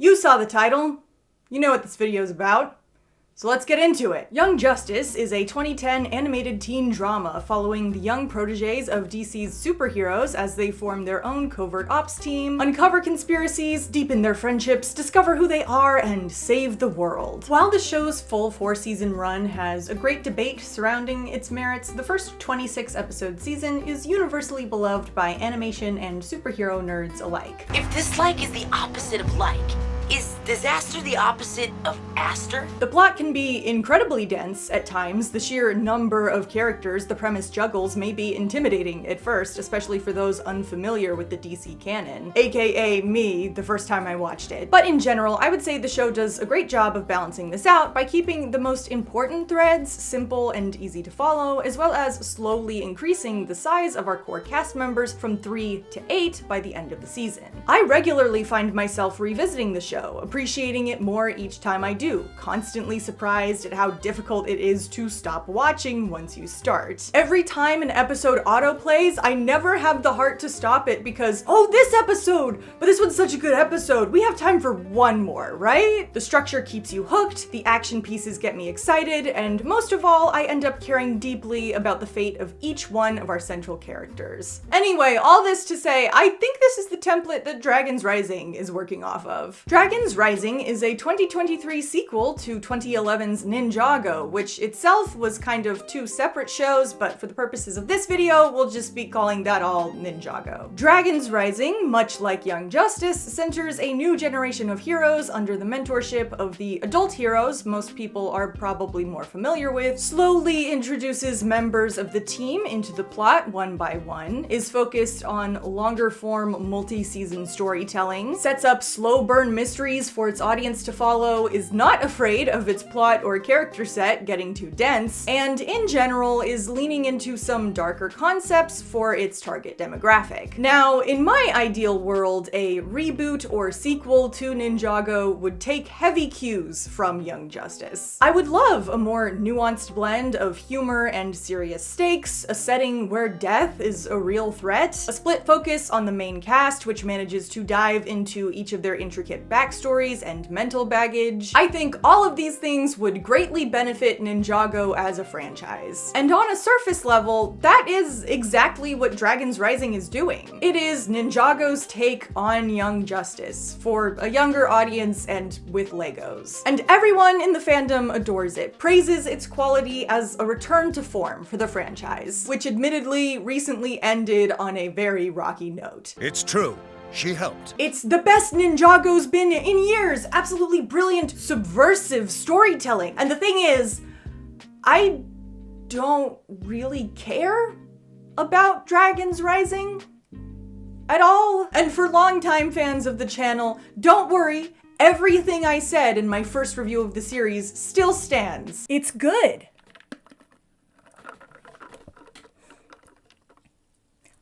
You saw the title. You know what this video is about. So let's get into it. Young Justice is a 2010 animated teen drama following the young proteges of DC's superheroes as they form their own covert ops team, uncover conspiracies, deepen their friendships, discover who they are, and save the world. While the show's full 4-season run has a great debate surrounding its merits, the first 26-episode season is universally beloved by animation and superhero nerds alike. If dislike is the opposite of like, is disaster the opposite of aster? The plot can be incredibly dense at times. The sheer number of characters the premise juggles may be intimidating at first, especially for those unfamiliar with the DC canon, aka me the first time I watched it. But in general, I would say the show does a great job of balancing this out by keeping the most important threads simple and easy to follow, as well as slowly increasing the size of our core cast members from 3 to 8 by the end of the season. I regularly find myself revisiting the show, appreciating it more each time I do, constantly surprised at how difficult it is to stop watching once you start. Every time an episode autoplays, I never have the heart to stop it because, oh, this episode! But this one's such a good episode, we have time for one more, right? The structure keeps you hooked, the action pieces get me excited, and most of all, I end up caring deeply about the fate of each one of our central characters. Anyway, all this to say, I think this is the template that Dragons Rising is working off of. Dragons Rising is a 2023 sequel to 2011's Ninjago, which itself was kind of two separate shows, but for the purposes of this video, we'll just be calling that all Ninjago. Dragons Rising, much like Young Justice, centers a new generation of heroes under the mentorship of the adult heroes most people are probably more familiar with, slowly introduces members of the team into the plot one by one, is focused on longer form multi-season storytelling, sets up slow burn mysteries for its audience to follow, is not afraid of its plot or character set getting too dense, and in general is leaning into some darker concepts for its target demographic. Now, in my ideal world, a reboot or sequel to Ninjago would take heavy cues from Young Justice. I would love a more nuanced blend of humor and serious stakes, a setting where death is a real threat, a split focus on the main cast which manages to dive into each of their intricate backstories and mental baggage. I think all of these things would greatly benefit Ninjago as a franchise. And on a surface level, that is exactly what Dragons Rising is doing. It is Ninjago's take on Young Justice, for a younger audience and with Legos. And everyone in the fandom adores it, praises its quality as a return to form for the franchise, which admittedly recently ended on a very rocky note. It's true. She helped. It's the best Ninjago's been in years. Absolutely brilliant, subversive storytelling. And the thing is, I don't really care about Dragons Rising at all. And for longtime fans of the channel, don't worry. Everything I said in my first review of the series still stands. It's good.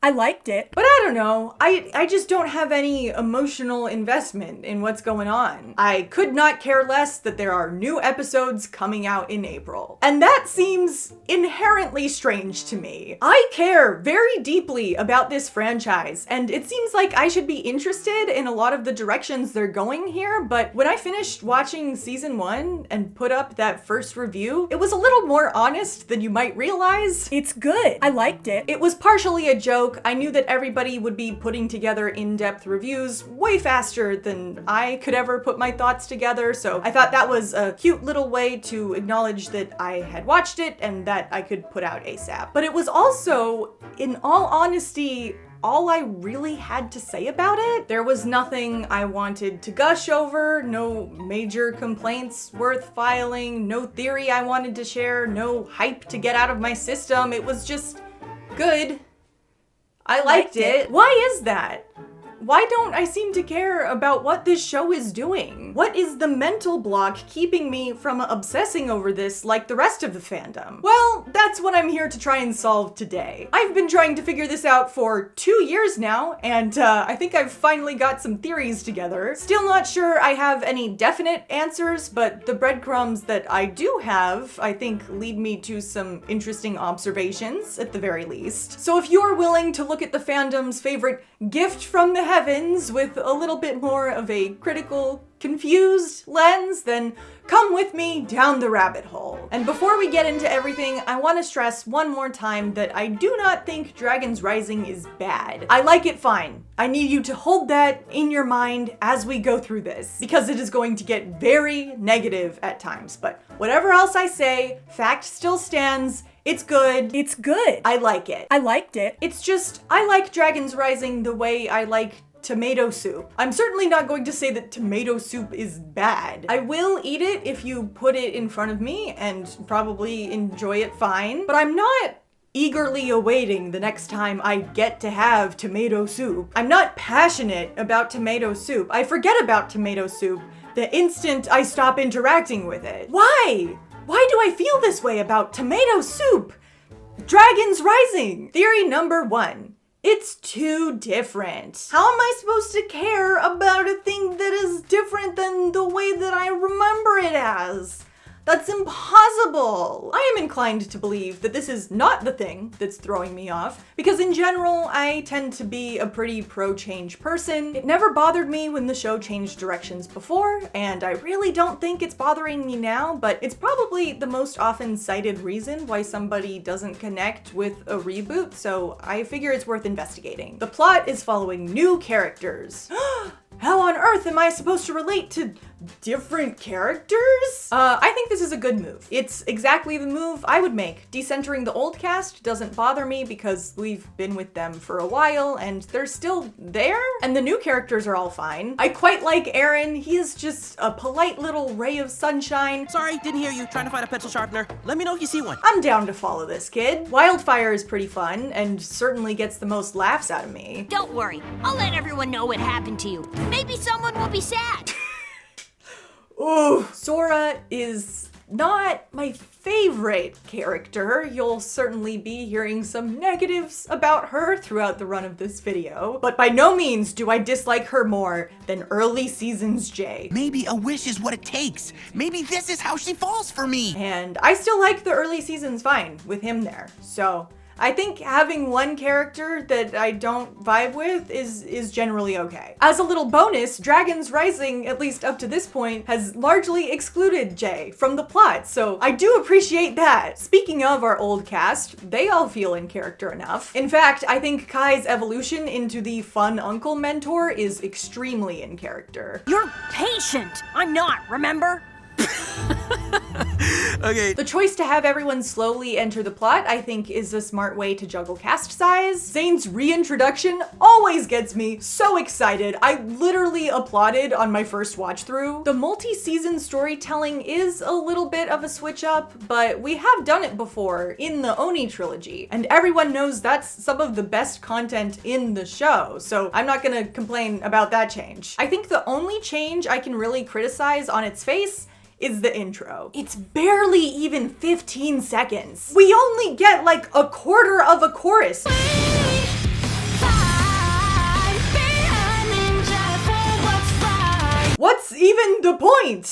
I liked it, but I don't know. I just don't have any emotional investment in what's going on. I could not care less that there are new episodes coming out in April. And that seems inherently strange to me. I care very deeply about this franchise, and it seems like I should be interested in a lot of the directions they're going here, but when I finished watching season 1 and put up that first review, it was a little more honest than you might realize. It's good. I liked it. It was partially a joke. I knew that everybody would be putting together in-depth reviews way faster than I could ever put my thoughts together, so I thought that was a cute little way to acknowledge that I had watched it and that I could put out ASAP. But it was also, in all honesty, all I really had to say about it. There was nothing I wanted to gush over, no major complaints worth filing, no theory I wanted to share, no hype to get out of my system. It was just good. I liked it. Why is that? Why don't I seem to care about what this show is doing? What is the mental block keeping me from obsessing over this like the rest of the fandom? Well, that's what I'm here to try and solve today. I've been trying to figure this out for 2 years now, and I think I've finally got some theories together. Still not sure I have any definite answers, but the breadcrumbs that I do have, I think, lead me to some interesting observations, at the very least. So if you're willing to look at the fandom's favorite gift from the heavens with a little bit more of a critical, confused lens, then come with me down the rabbit hole. And before we get into everything, I want to stress one more time that I do not think Dragons Rising is bad. I like it fine. I need you to hold that in your mind as we go through this, because it is going to get very negative at times. But whatever else I say, fact still stands. It's good. It's good. I like it. I liked it. It's just, I like Dragons Rising the way I like tomato soup. I'm certainly not going to say that tomato soup is bad. I will eat it if you put it in front of me and probably enjoy it fine, but I'm not eagerly awaiting the next time I get to have tomato soup. I'm not passionate about tomato soup. I forget about tomato soup the instant I stop interacting with it. Why? Why do I feel this way about tomato soup? Dragons Rising! Theory number 1. It's too different. How am I supposed to care about a thing that is different than the way that I remember it as? That's impossible. I am inclined to believe that this is not the thing that's throwing me off, because in general, I tend to be a pretty pro-change person. It never bothered me when the show changed directions before, and I really don't think it's bothering me now, but it's probably the most often cited reason why somebody doesn't connect with a reboot, so I figure it's worth investigating. The plot is following new characters. How on earth am I supposed to relate to different characters? I think this is a good move. It's exactly the move I would make. Decentering the old cast doesn't bother me because we've been with them for a while and they're still there, and the new characters are all fine. I quite like Aaron. He is just a polite little ray of sunshine. Sorry, didn't hear you. Trying to find a pencil sharpener. Let me know if you see one. I'm down to follow this kid. Wildfire is pretty fun and certainly gets the most laughs out of me. Don't worry, I'll let everyone know what happened to you. Maybe someone will be sad. Ooh. Sora is not my favorite character. You'll certainly be hearing some negatives about her throughout the run of this video, but by no means do I dislike her more than early seasons Jay. Maybe a wish is what it takes. Maybe this is how she falls for me. And I still like the early seasons fine with him there, so I think having one character that I don't vibe with is generally okay. As a little bonus, Dragons Rising, at least up to this point, has largely excluded Jay from the plot, so I do appreciate that. Speaking of our old cast, they all feel in character enough. In fact, I think Kai's evolution into the fun uncle mentor is extremely in character. You're patient. I'm not, remember? Okay. The choice to have everyone slowly enter the plot, I think, is a smart way to juggle cast size. Zane's reintroduction always gets me so excited. I literally applauded on my first watch through. The multi-season storytelling is a little bit of a switch up, but we have done it before in the Oni trilogy, and everyone knows that's some of the best content in the show, so I'm not gonna complain about that change. I think the only change I can really criticize on its face is the intro. It's barely even 15 seconds. We only get like a quarter of a chorus. What's even the point?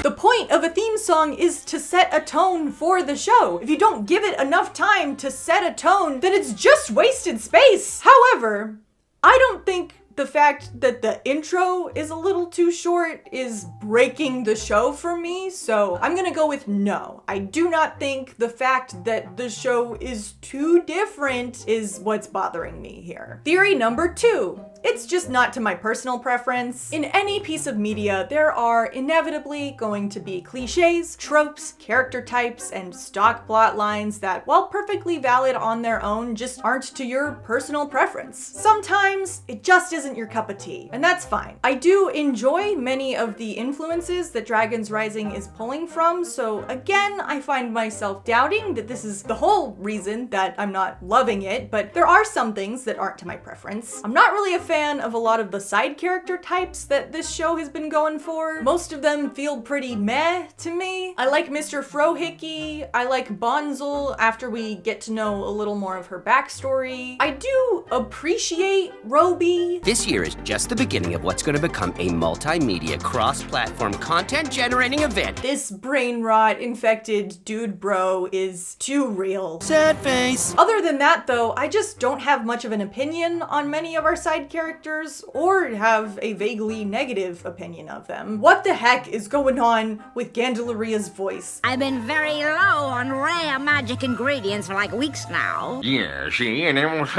The point of a theme song is to set a tone for the show. If you don't give it enough time to set a tone, then it's just wasted space. However, I don't think the fact that the intro is a little too short is breaking the show for me, so I'm gonna go with no. I do not think the fact that the show is too different is what's bothering me here. Theory number 2. It's just not to my personal preference. In any piece of media, there are inevitably going to be cliches, tropes, character types, and stock plot lines that, while perfectly valid on their own, just aren't to your personal preference. Sometimes it just isn't your cup of tea, and that's fine. I do enjoy many of the influences that Dragons Rising is pulling from, so again, I find myself doubting that this is the whole reason that I'm not loving it, but there are some things that aren't to my preference. I'm not really a fan of a lot of the side character types that this show has been going for. Most of them feel pretty meh to me. I like Mr. Frohickey. I like Bonzel after we get to know a little more of her backstory. I do appreciate Roby. This This year is just the beginning of what's going to become a multimedia, cross-platform, content-generating event. This brain rot infected dude bro is too real. Sad face. Other than that though, I just don't have much of an opinion on many of our side characters, or have a vaguely negative opinion of them. What the heck is going on with Gandelaria's voice? I've been very low on rare magic ingredients for like weeks now. Yeah, see, and it was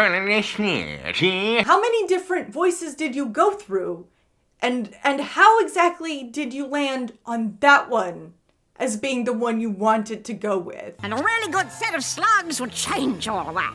see? How many different voices did you go through? And how exactly did you land on that one as being the one you wanted to go with? And a really good set of slugs would change all of that.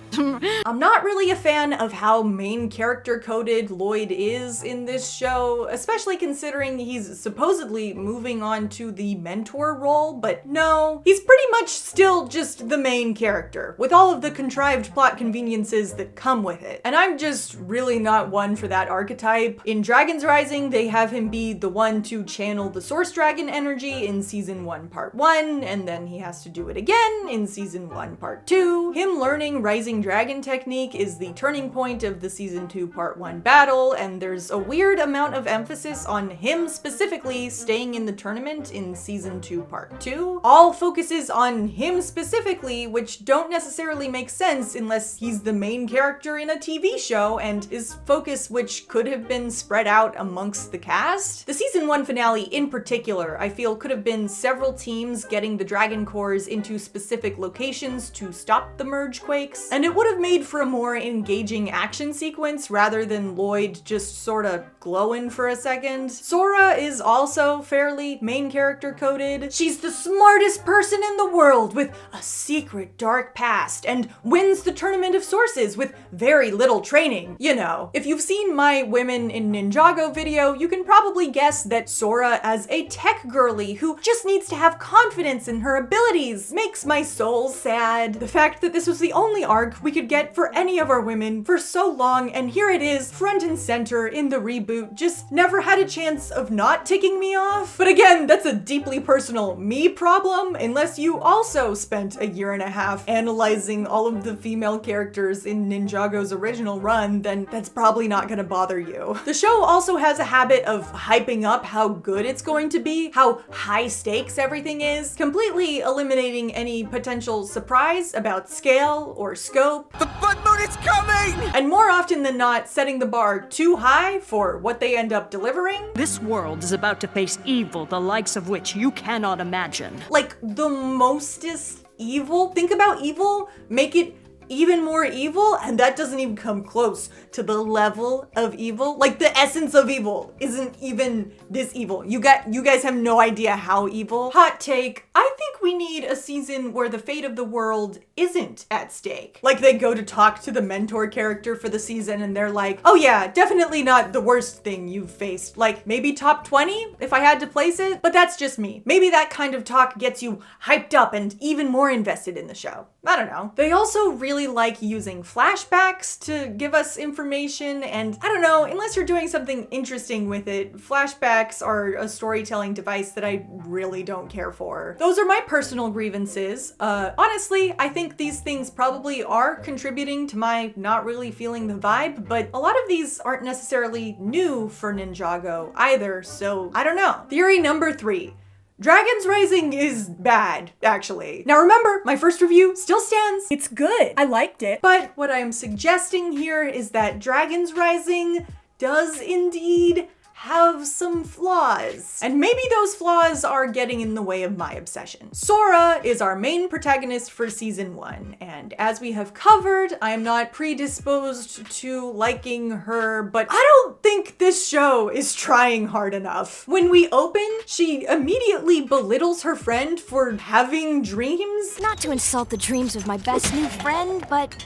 I'm not really a fan of how main character coded Lloyd is in this show, especially considering he's supposedly moving on to the mentor role, but no, he's pretty much still just the main character, with all of the contrived plot conveniences that come with it. And I'm just really not one for that archetype. In Dragons Rising, they have him be the one to channel the Source Dragon energy in Season 1, Part 1, and then he has to do it again in Season 1, Part 2. Him learning Rising Dragon technique is the turning point of the Season 2, Part 1 battle, and there's a weird amount of emphasis on him specifically staying in the tournament in Season 2, Part 2. All focuses on him specifically, which don't necessarily make sense unless he's the main character in a TV show, and his focus which could have been spread out amongst the cast. The Season 1 finale in particular, I feel could have been several teams getting the Dragon Cores into specific locations to stop the merge quakes, and it would have made for a more engaging action sequence rather than Lloyd just sorta glowing for a second. Sora is also fairly main character coded. She's the smartest person in the world with a secret dark past and wins the Tournament of Sources with very little training. You know, if you've seen my Women in Ninjago video, you can probably guess that Sora as a tech girly who just needs to have confidence in her abilities makes my soul sad. The fact that this was the only arc we could get for any of our women for so long, and here it is front and center in the reboot, just never had a chance of not ticking me off. But again, that's a deeply personal me problem, unless you also spent a year and a half analyzing all of the female characters in Ninjago's original run, then that's probably not gonna bother you. The show also has a habit of hyping up how good it's going to be, how high stakes everything is, completely eliminating any potential surprise about scale or scope. The blood moon is coming! And more often than not, setting the bar too high for what they end up delivering. This world is about to face evil, the likes of which you cannot imagine. Like the mostest evil. Think about evil, make it even more evil, and that doesn't even come close to the level of evil. Like the essence of evil isn't even this evil. You guys have no idea how evil. Hot take, I think we need a season where the fate of the world isn't at stake. Like they go to talk to the mentor character for the season and they're like, oh yeah, definitely not the worst thing you've faced. Like maybe top 20 if I had to place it, but that's just me. Maybe that kind of talk gets you hyped up and even more invested in the show. I don't know. They also really like using flashbacks to give us information, and I don't know, unless you're doing something interesting with it, flashbacks are a storytelling device that I really don't care for. Those are my personal grievances. Honestly, I think these things probably are contributing to my not really feeling the vibe, but a lot of these aren't necessarily new for Ninjago either, so I don't know. Theory number 3. Dragons Rising is bad, actually. Now remember, my first review still stands. It's good. I liked it. But what I'm suggesting here is that Dragons Rising does indeed have some flaws. And maybe those flaws are getting in the way of my obsession. Sora is our main protagonist for season 1, and as we have covered, I am not predisposed to liking her, but I don't think this show is trying hard enough. When we open, she immediately belittles her friend for having dreams. Not to insult the dreams of my best new friend, but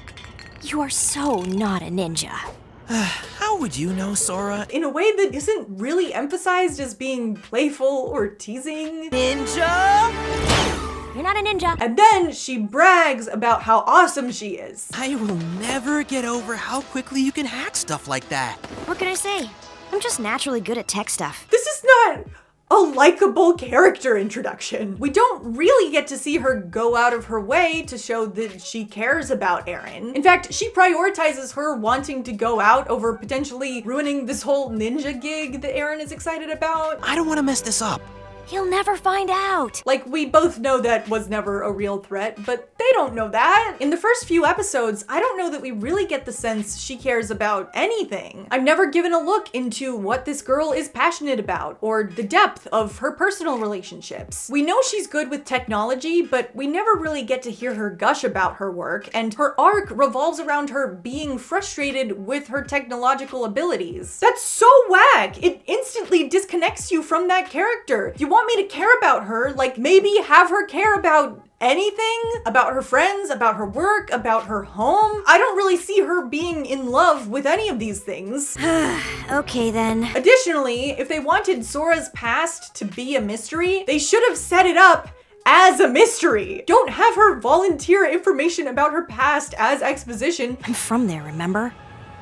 you are so not a ninja. How would you know, Sora? In a way that isn't really emphasized as being playful or teasing. Ninja? You're not a ninja. And then she brags about how awesome she is. I will never get over how quickly you can hack stuff like that. What can I say? I'm just naturally good at tech stuff. This is not a likable character introduction. We don't really get to see her go out of her way to show that she cares about Eren. In fact, she prioritizes her wanting to go out over potentially ruining this whole ninja gig that Eren is excited about. I don't want to mess this up. He'll never find out. Like, we both know that was never a real threat, but they don't know that. In the first few episodes, I don't know that we really get the sense she cares about anything. I've never given a look into what this girl is passionate about, or the depth of her personal relationships. We know she's good with technology, but we never really get to hear her gush about her work, and her arc revolves around her being frustrated with her technological abilities. That's so whack! It instantly disconnects you from that character. You want me to care about her, like maybe have her care about anything? About her friends, about her work, about her home? I don't really see her being in love with any of these things. Okay then. Additionally, if they wanted Sora's past to be a mystery, they should have set it up as a mystery. Don't have her volunteer information about her past as exposition. I'm from there, remember?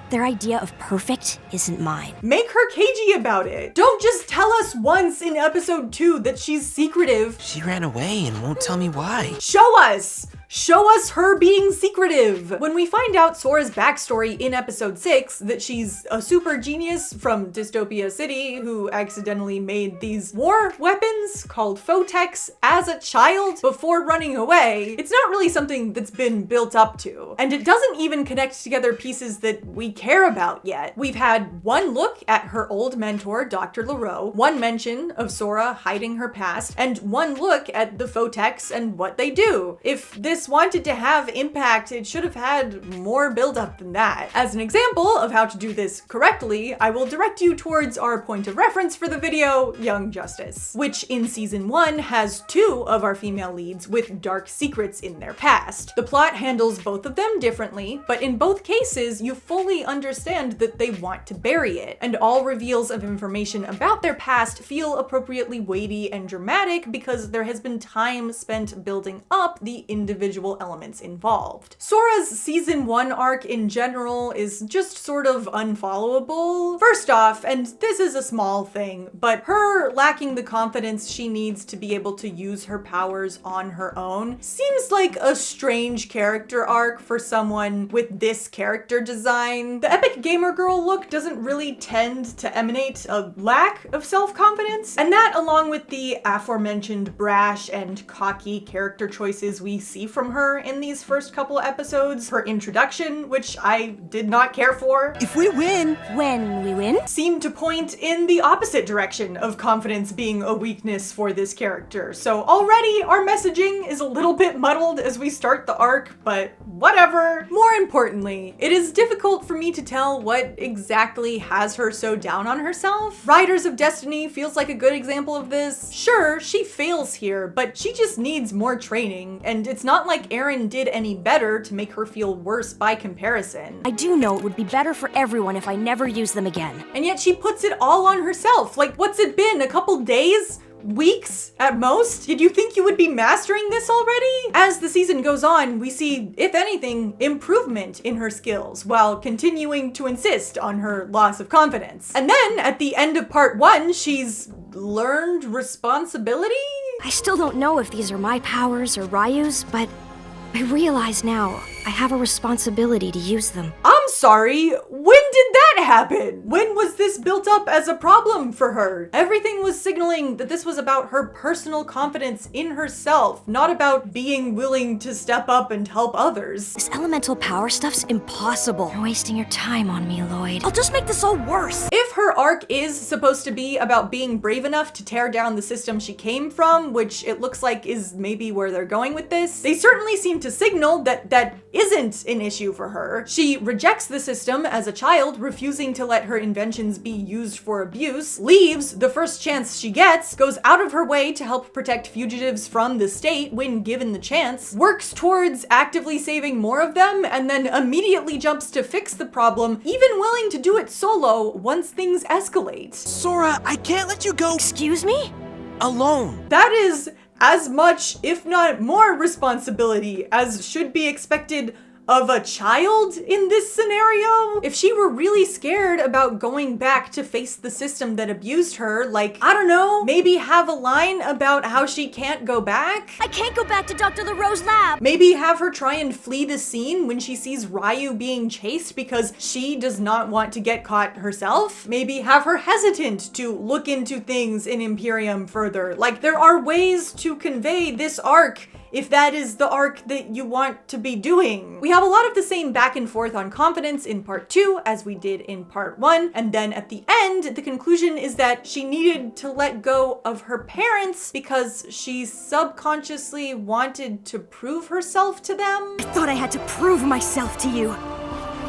Their idea of perfect isn't mine. Make her cagey about it. Don't just tell us once in episode 2 that she's secretive. She ran away and won't tell me why. Show us! Show us her being secretive. When we find out Sora's backstory in episode 6, that she's a super genius from Dystopia City who accidentally made these war weapons called Photex as a child before running away, it's not really something that's been built up to. And it doesn't even connect together pieces that we care about yet. We've had one look at her old mentor, Dr. Leroux, one mention of Sora hiding her past, and one look at the Photex and what they do. If this wanted to have impact, it should have had more build-up than that. As an example of how to do this correctly, I will direct you towards our point of reference for the video, Young Justice, which in season 1 has 2 of our female leads with dark secrets in their past. The plot handles both of them differently, but in both cases, you fully understand that they want to bury it, and all reveals of information about their past feel appropriately weighty and dramatic because there has been time spent building up the individual elements involved. Sora's season 1 arc in general is just sort of unfollowable. First off, and this is a small thing, but her lacking the confidence she needs to be able to use her powers on her own seems like a strange character arc for someone with this character design. The epic gamer girl look doesn't really tend to emanate a lack of self-confidence, and that along with the aforementioned brash and cocky character choices we see from her in these first couple episodes, her introduction, which I did not care for, If we win, When we win? seemed to point in the opposite direction of confidence being a weakness for this character. So already our messaging is a little bit muddled as we start the arc, but whatever. More importantly, it is difficult for me to tell what exactly has her so down on herself. Riders of Destiny feels like a good example of this. Sure, she fails here, but she just needs more training, and it's not like Eren did any better to make her feel worse by comparison. I do know it would be better for everyone if I never use them again. And yet she puts it all on herself. Like, what's it been? A couple days? Weeks at most? Did you think you would be mastering this already? As the season goes on, we see, if anything, improvement in her skills while continuing to insist on her loss of confidence. And then at the end of part 1, she's learned responsibility? I still don't know if these are my powers or Ryu's, but I realize now I have a responsibility to use them. I'm sorry, when did that happen? When was this built up as a problem for her? Everything was signaling that this was about her personal confidence in herself, not about being willing to step up and help others. This elemental power stuff's impossible. You're wasting your time on me, Lloyd. I'll just make this all worse. If her arc is supposed to be about being brave enough to tear down the system she came from, which it looks like is maybe where they're going with this, they certainly seem to signal that that isn't an issue for her. She rejects the system as a child, refusing to let her inventions be used for abuse, leaves the first chance she gets, goes out of her way to help protect fugitives from the state when given the chance, works towards actively saving more of them, and then immediately jumps to fix the problem, even willing to do it solo once things escalate. Sora, I can't let you go Excuse me? alone. That is as much, if not more, responsibility as should be expected of a child in this scenario. If she were really scared about going back to face the system that abused her, like, I don't know, maybe have a line about how she can't go back? I can't go back to Dr. LaRoe's lab. Maybe have her try and flee the scene when she sees Ryu being chased because she does not want to get caught herself. Maybe have her hesitant to look into things in Imperium further. Like, there are ways to convey this arc if that is the arc that you want to be doing. We have a lot of the same back and forth on confidence in part 2 as we did in part 1, and then at the end, the conclusion is that she needed to let go of her parents because she subconsciously wanted to prove herself to them. I thought I had to prove myself to you.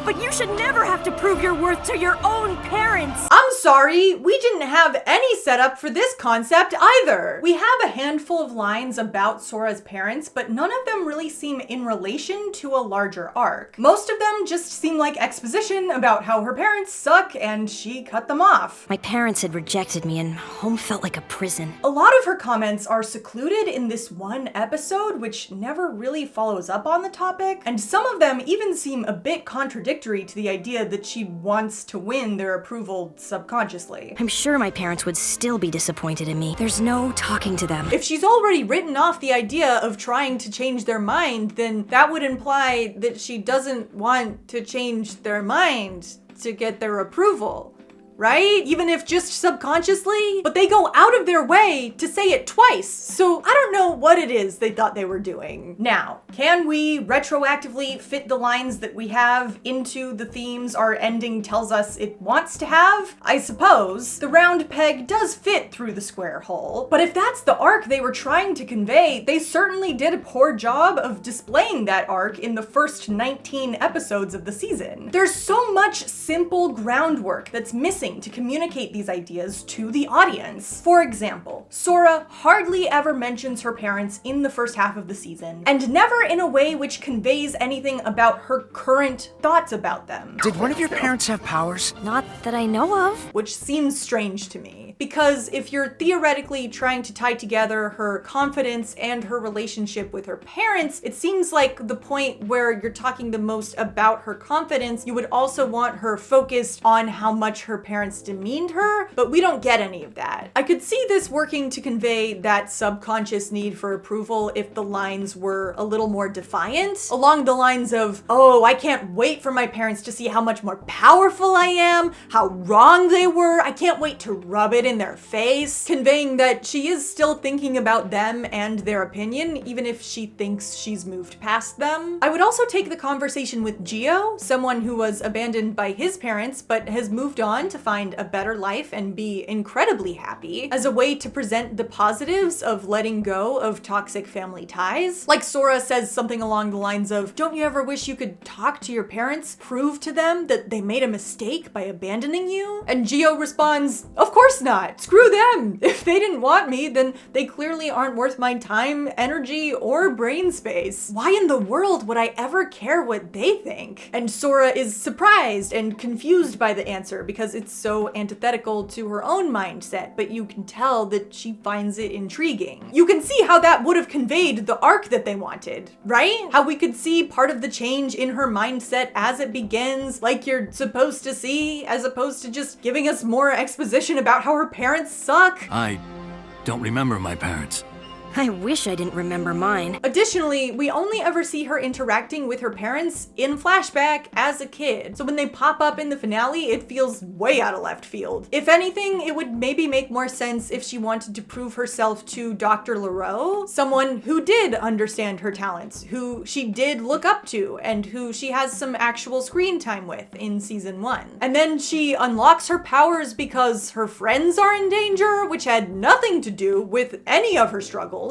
But you should never have to prove your worth to your own parents! I'm sorry, we didn't have any setup for this concept either. We have a handful of lines about Sora's parents, but none of them really seem in relation to a larger arc. Most of them just seem like exposition about how her parents suck and she cut them off. My parents had rejected me and home felt like a prison. A lot of her comments are secluded in this one episode, which never really follows up on the topic, and some of them even seem a bit contradictory to the idea that she wants to win their approval subconsciously. I'm sure my parents would still be disappointed in me. There's no talking to them. If she's already written off the idea of trying to change their mind, then that would imply that she doesn't want to change their mind to get their approval. Right? Even if just subconsciously? But they go out of their way to say it twice, so I don't know what it is they thought they were doing. Now, can we retroactively fit the lines that we have into the themes our ending tells us it wants to have? I suppose. The round peg does fit through the square hole, but if that's the arc they were trying to convey, they certainly did a poor job of displaying that arc in the first 19 episodes of the season. There's so much simple groundwork that's missing to communicate these ideas to the audience. For example, Sora hardly ever mentions her parents in the first half of the season, and never in a way which conveys anything about her current thoughts about them. Did one of your parents have powers? Not that I know of. Which seems strange to me, because if you're theoretically trying to tie together her confidence and her relationship with her parents, it seems like the point where you're talking the most about her confidence, you would also want her focused on how much her parents demeaned her, but we don't get any of that. I could see this working to convey that subconscious need for approval if the lines were a little more defiant, along the lines of, oh, I can't wait for my parents to see how much more powerful I am, how wrong they were, I can't wait to rub it in their face, conveying that she is still thinking about them and their opinion, even if she thinks she's moved past them. I would also take the conversation with Gio, someone who was abandoned by his parents but has moved on to find a better life and be incredibly happy, as a way to present the positives of letting go of toxic family ties. Like Sora says something along the lines of, don't you ever wish you could talk to your parents, prove to them that they made a mistake by abandoning you? And Gio responds, of course not. Screw them. If they didn't want me, then they clearly aren't worth my time, energy, or brain space. Why in the world would I ever care what they think? And Sora is surprised and confused by the answer because it's so antithetical to her own mindset, but you can tell that she finds it intriguing. You can see how that would have conveyed the arc that they wanted, right? How we could see part of the change in her mindset as it begins, like you're supposed to see, as opposed to just giving us more exposition about how her parents suck. I don't remember my parents. I wish I didn't remember mine. Additionally, we only ever see her interacting with her parents in flashback as a kid. So when they pop up in the finale, it feels way out of left field. If anything, it would maybe make more sense if she wanted to prove herself to Dr. LaRoe, someone who did understand her talents, who she did look up to, and who she has some actual screen time with in season 1. And then she unlocks her powers because her friends are in danger, which had nothing to do with any of her struggles.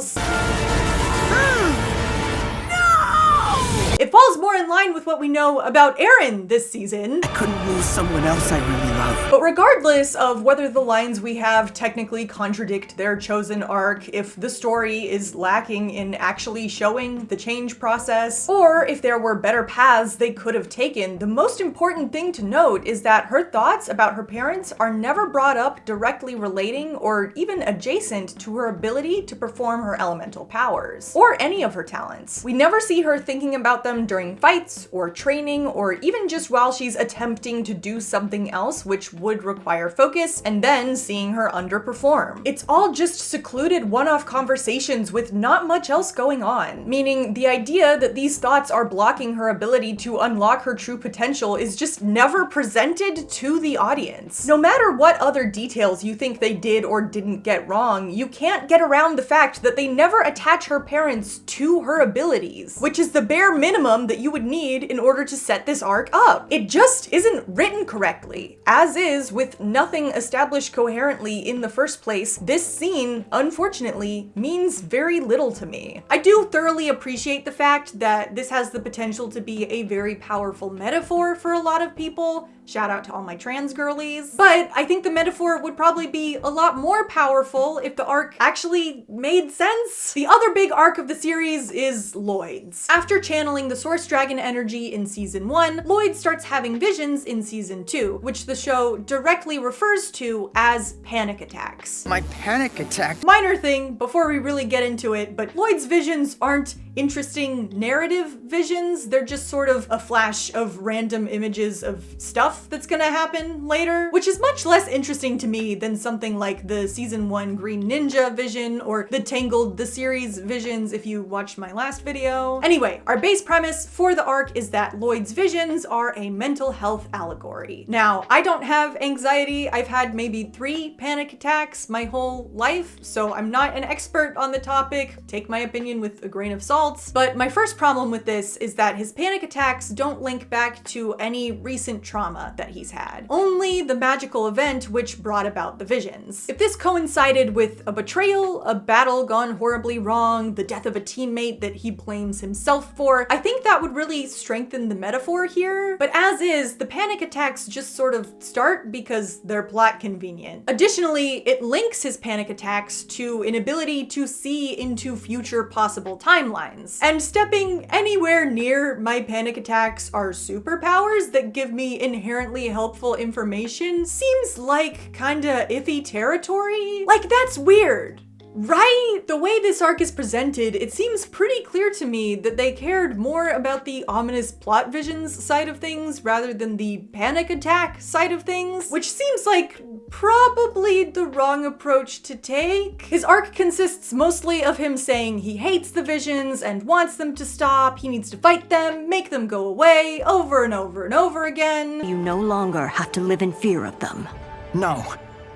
It falls more in line with what we know about Eren this season. I couldn't lose someone else I really love. But regardless of whether the lines we have technically contradict their chosen arc, if the story is lacking in actually showing the change process, or if there were better paths they could have taken, the most important thing to note is that her thoughts about her parents are never brought up directly relating or even adjacent to her ability to perform her elemental powers, or any of her talents. We never see her thinking about them on during fights or training, or even just while she's attempting to do something else which would require focus, and then seeing her underperform. It's all just secluded one-off conversations with not much else going on, meaning the idea that these thoughts are blocking her ability to unlock her true potential is just never presented to the audience. No matter what other details you think they did or didn't get wrong, you can't get around the fact that they never attach her parents to her abilities, which is the bare minimum that you would need in order to set this arc up. It just isn't written correctly. As is, with nothing established coherently in the first place, this scene, unfortunately, means very little to me. I do thoroughly appreciate the fact that this has the potential to be a very powerful metaphor for a lot of people. Shout out to all my trans girlies. But I think the metaphor would probably be a lot more powerful if the arc actually made sense. The other big arc of the series is Lloyd's. After channeling the Source Dragon energy in season 1, Lloyd starts having visions in season 2, which the show directly refers to as panic attacks. My panic attack. Minor thing before we really get into it, but Lloyd's visions aren't interesting narrative visions. They're just sort of a flash of random images of stuff that's gonna happen later, which is much less interesting to me than something like the season 1 Green Ninja vision or the Tangled the series visions if you watched my last video. Anyway, our base premise for the arc is that Lloyd's visions are a mental health allegory. Now, I don't have anxiety. I've had maybe 3 panic attacks my whole life, so I'm not an expert on the topic. Take my opinion with a grain of salt. But my first problem with this is that his panic attacks don't link back to any recent trauma that he's had. Only the magical event which brought about the visions. If this coincided with a betrayal, a battle gone horribly wrong, the death of a teammate that he blames himself for, I think that would really strengthen the metaphor here. But as is, the panic attacks just sort of start because they're plot convenient. Additionally, it links his panic attacks to an ability to see into future possible timelines. And stepping anywhere near my panic attacks are superpowers that give me inherently helpful information seems like kinda iffy territory. Like, that's weird. Right? The way this arc is presented, it seems pretty clear to me that they cared more about the ominous plot visions side of things rather than the panic attack side of things, which seems like probably the wrong approach to take. His arc consists mostly of him saying he hates the visions and wants them to stop, he needs to fight them, make them go away, over and over and over again. You no longer have to live in fear of them. No,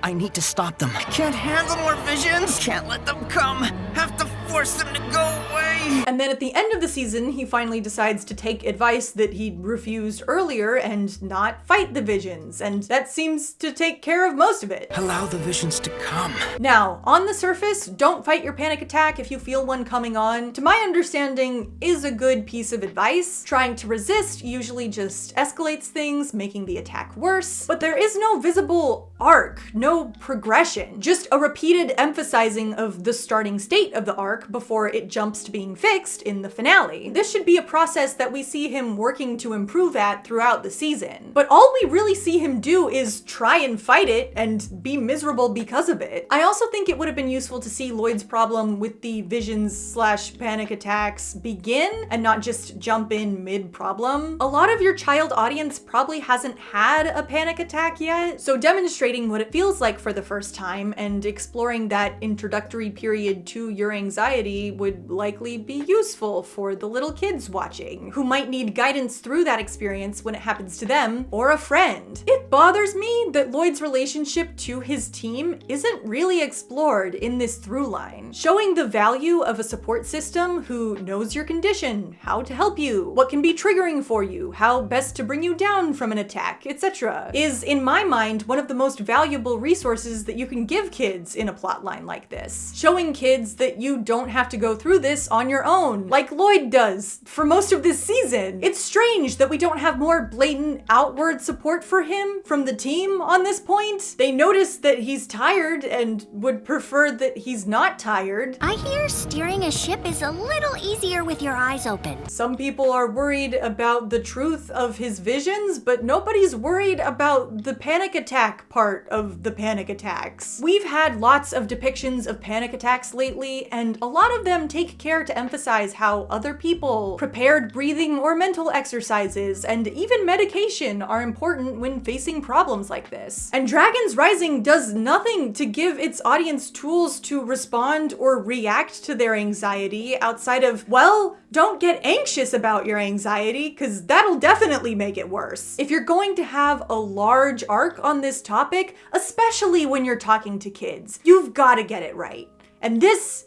I need to stop them. I can't handle more visions. Can't let them come. Have to force them to go away. And then at the end of the season, he finally decides to take advice that he'd refused earlier and not fight the visions. And that seems to take care of most of it. Allow the visions to come. Now, on the surface, don't fight your panic attack if you feel one coming on, to my understanding, is a good piece of advice. Trying to resist usually just escalates things, making the attack worse. But there is no visible arc, no progression, just a repeated emphasizing of the starting state of the arc before it jumps to being fixed in the finale. This should be a process that we see him working to improve at throughout the season. But all we really see him do is try and fight it and be miserable because of it. I also think it would have been useful to see Lloyd's problem with the visions/panic attacks begin and not just jump in mid-problem. A lot of your child audience probably hasn't had a panic attack yet, so demonstrating what it feels like for the first time and exploring that introductory period to your anxiety would likely be useful for the little kids watching, who might need guidance through that experience when it happens to them or a friend. It bothers me that Lloyd's relationship to his team isn't really explored in this through line. Showing the value of a support system who knows your condition, how to help you, what can be triggering for you, how best to bring you down from an attack, etc., is, in my mind, one of the most valuable resources that you can give kids in a plotline like this. Showing kids that you don't have to go through this on your own, like Lloyd does for most of this season. It's strange that we don't have more blatant outward support for him from the team on this point. They notice that he's tired and would prefer that he's not tired. I hear steering a ship is a little easier with your eyes open. Some people are worried about the truth of his visions, but nobody's worried about the panic attack part of the panic attacks. We've had lots of depictions of panic attacks lately, and a lot of them take care to emphasize how other people, prepared breathing or mental exercises, and even medication are important when facing problems like this. And Dragons Rising does nothing to give its audience tools to respond or react to their anxiety outside of, well, don't get anxious about your anxiety, because that'll definitely make it worse. If you're going to have a large arc on this topic, especially when you're talking to kids, you've got to get it right. And this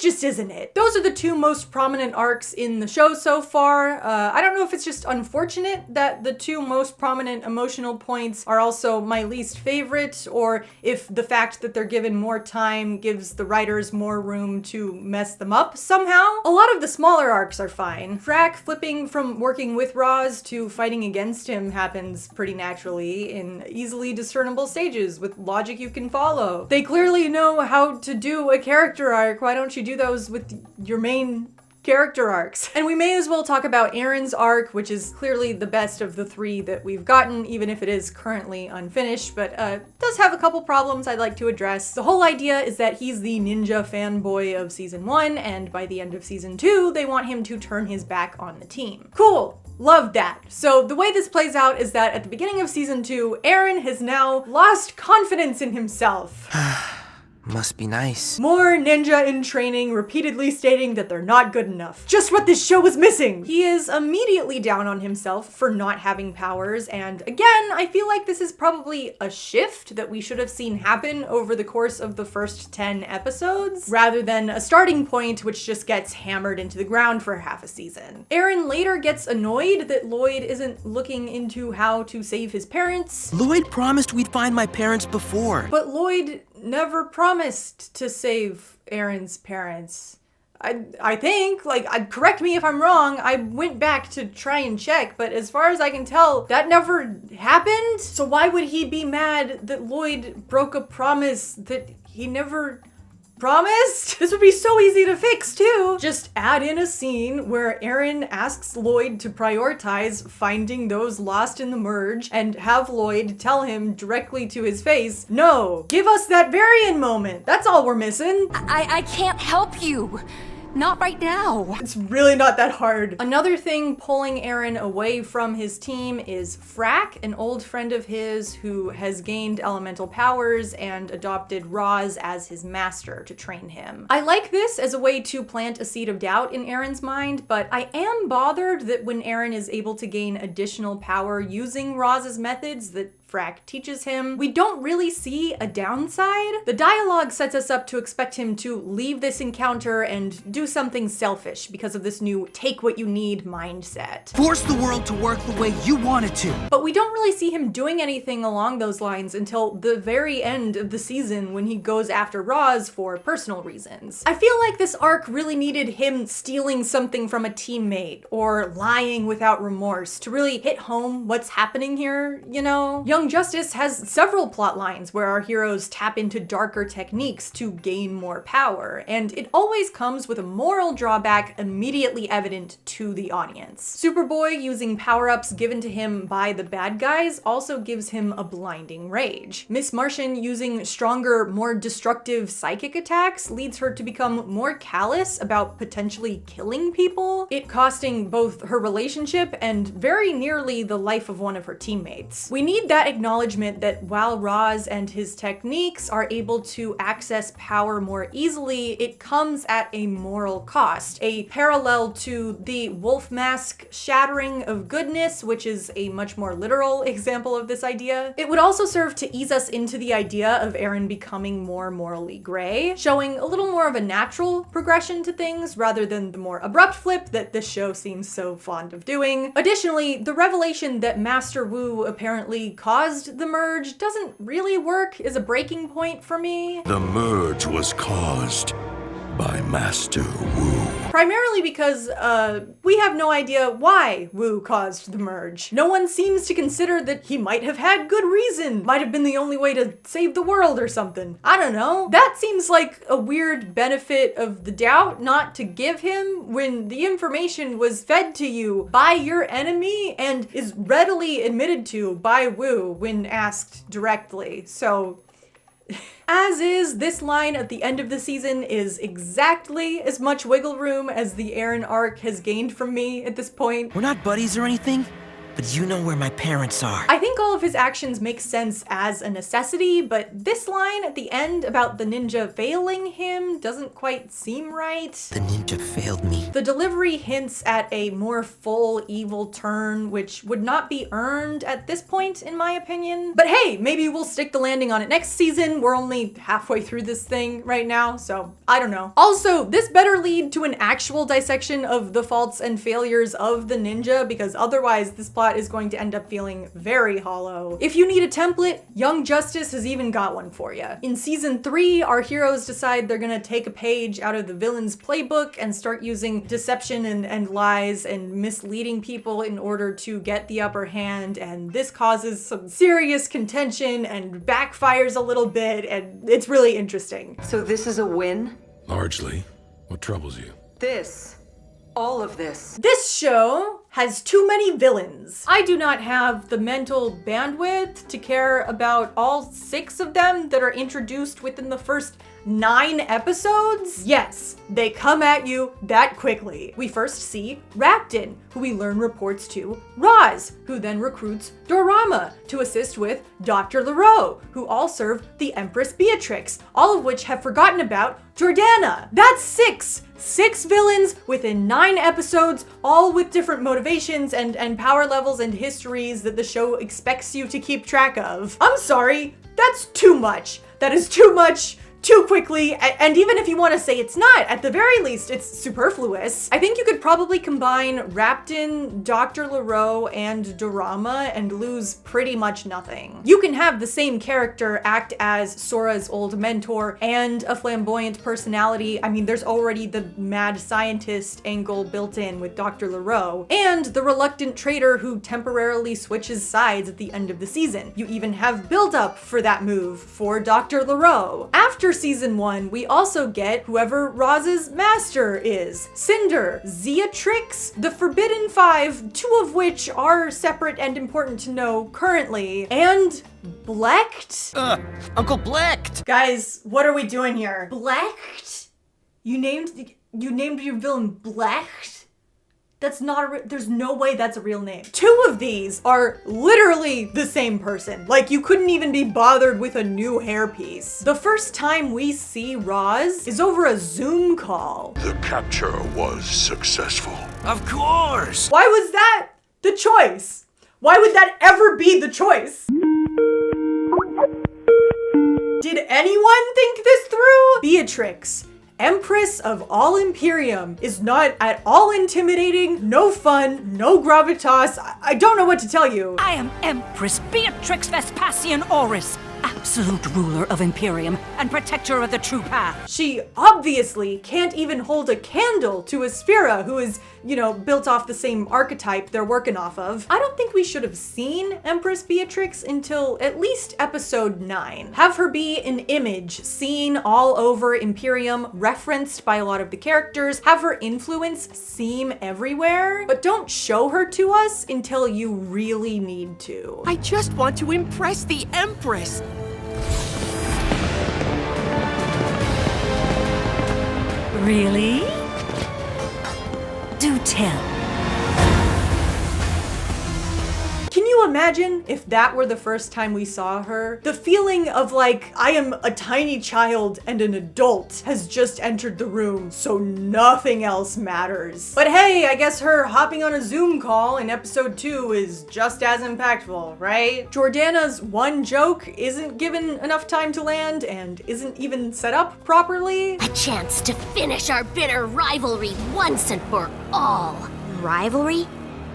just isn't it. Those are the two most prominent arcs in the show so far. I don't know if it's just unfortunate that the two most prominent emotional points are also my least favorite, or if the fact that they're given more time gives the writers more room to mess them up somehow. A lot of the smaller arcs are fine. Frack flipping from working with Roz to fighting against him happens pretty naturally in easily discernible stages with logic you can follow. They clearly know how to do a character arc. Why don't you do those with your main character arcs? And we may as well talk about Aaron's arc, which is clearly the best of the three that we've gotten, even if it is currently unfinished, but does have a couple problems I'd like to address. The whole idea is that he's the ninja fanboy of season 1, and by the end of season 2, they want him to turn his back on the team. Cool. Love that. So the way this plays out is that at the beginning of season 2, Aaron has now lost confidence in himself. Must be nice. More ninja in training repeatedly stating that they're not good enough. Just what this show was missing. He is immediately down on himself for not having powers, and again, I feel like this is probably a shift that we should have seen happen over the course of the first 10 episodes, rather than a starting point which just gets hammered into the ground for half a season. Aaron later gets annoyed that Lloyd isn't looking into how to save his parents. Lloyd promised we'd find my parents before. But Lloyd never promised to save Aaron's parents. I think, correct me if I'm wrong, I went back to try and check, but as far as I can tell, that never happened. So why would he be mad that Lloyd broke a promise that he never promised? This would be so easy to fix too. Just add in a scene where Aaron asks Lloyd to prioritize finding those lost in the merge and have Lloyd tell him directly to his face, no, give us that Varian moment. That's all we're missing. I can't help you. Not right now. It's really not that hard. Another thing pulling Aaron away from his team is Frack, an old friend of his who has gained elemental powers and adopted Roz as his master to train him. I like this as a way to plant a seed of doubt in Aaron's mind, but I am bothered that when Aaron is able to gain additional power using Roz's methods that Frack teaches him, we don't really see a downside. The dialogue sets us up to expect him to leave this encounter and do something selfish because of this new take what you need mindset. Force the world to work the way you want it to. But we don't really see him doing anything along those lines until the very end of the season when he goes after Roz for personal reasons. I feel like this arc really needed him stealing something from a teammate or lying without remorse to really hit home what's happening here, you know? Young Justice has several plot lines where our heroes tap into darker techniques to gain more power, and it always comes with a moral drawback immediately evident to the audience. Superboy using power-ups given to him by the bad guys also gives him a blinding rage. Miss Martian using stronger, more destructive psychic attacks leads her to become more callous about potentially killing people, it costing both her relationship and very nearly the life of one of her teammates. We need that acknowledgement that while Roz and his techniques are able to access power more easily, it comes at a moral cost, a parallel to the wolf mask shattering of goodness, which is a much more literal example of this idea. It would also serve to ease us into the idea of Aaron becoming more morally gray, showing a little more of a natural progression to things rather than the more abrupt flip that this show seems so fond of doing. Additionally, the revelation that Master Wu apparently caused the merge doesn't really work as a breaking point for me. The merge was caused by Master Wu. Primarily because we have no idea why Wu caused the merge. No one seems to consider that he might have had good reason, might have been the only way to save the world or something. I don't know. That seems like a weird benefit of the doubt not to give him when the information was fed to you by your enemy and is readily admitted to by Wu when asked directly. So As is, this line at the end of the season is exactly as much wiggle room as the Aaron arc has gained from me at this point. We're not buddies or anything, but you know where my parents are. I think all of his actions make sense as a necessity, but this line at the end about the ninja failing him doesn't quite seem right. The ninja failed me. The delivery hints at a more full evil turn, which would not be earned at this point, in my opinion. But hey, maybe we'll stick the landing on it next season. We're only halfway through this thing right now, so I don't know. Also, this better lead to an actual dissection of the faults and failures of the ninja, because otherwise this plot is going to end up feeling very hollow. If you need a template, Young Justice has even got one for you. In season 3, our heroes decide they're gonna take a page out of the villain's playbook and start using deception and lies and misleading people in order to get the upper hand, and this causes some serious contention and backfires a little bit, and it's really interesting. So this is a win? Largely. What troubles you? All of this. This show has too many villains. I do not have the mental bandwidth to care about all 6 of them that are introduced within the first 9 episodes. Yes, they come at you that quickly. We first see Raptin, who we learn reports to Roz, who then recruits Dorama to assist with Dr. Leroux, who all serve the Empress Beatrix, all of which have forgotten about Jordana. That's 6! 6 villains within 9 episodes, all with different motivations and power levels and histories that the show expects you to keep track of. I'm sorry, that's too much. That is too much, too quickly, and even if you want to say it's not, at the very least, it's superfluous. I think you could probably combine Raptin, Dr. Leroux, and Dorama and lose pretty much nothing. You can have the same character act as Sora's old mentor and a flamboyant personality. I mean, there's already the mad scientist angle built in with Dr. Leroux, and the reluctant traitor who temporarily switches sides at the end of the season. You even have build-up for that move for Dr. Leroux. After season 1, we also get whoever Roz's master is. Cinder, Zeatrix, the Forbidden Five, 2 of which are separate and important to know currently, and Blecht? Uncle Blecht! Guys, what are we doing here? Blecht? You named your villain Blecht? That's not there's no way that's a real name. 2 of these are literally the same person. Like, you couldn't even be bothered with a new hairpiece. The first time we see Roz is over a Zoom call. The capture was successful. Of course! Why was that the choice? Why would that ever be the choice? Did anyone think this through? Beatrix, Empress of all Imperium, is not at all intimidating, no fun, no gravitas. I don't know what to tell you. I am Empress Beatrix Vespasian Oris, absolute ruler of Imperium and protector of the true path. She obviously can't even hold a candle to Asphyra, who is, built off the same archetype they're working off of. I don't think we should have seen Empress Beatrix until at least episode 9. Have her be an image seen all over Imperium, referenced by a lot of the characters. Have her influence seem everywhere, but don't show her to us until you really need to. I just want to impress the Empress. Really? Do tell. Can you imagine if that were the first time we saw her? The feeling of like, I am a tiny child and an adult has just entered the room, so nothing else matters. But hey, I guess her hopping on a Zoom call in episode 2 is just as impactful, right? Jordana's one joke isn't given enough time to land and isn't even set up properly. A chance to finish our bitter rivalry once and for all. Rivalry?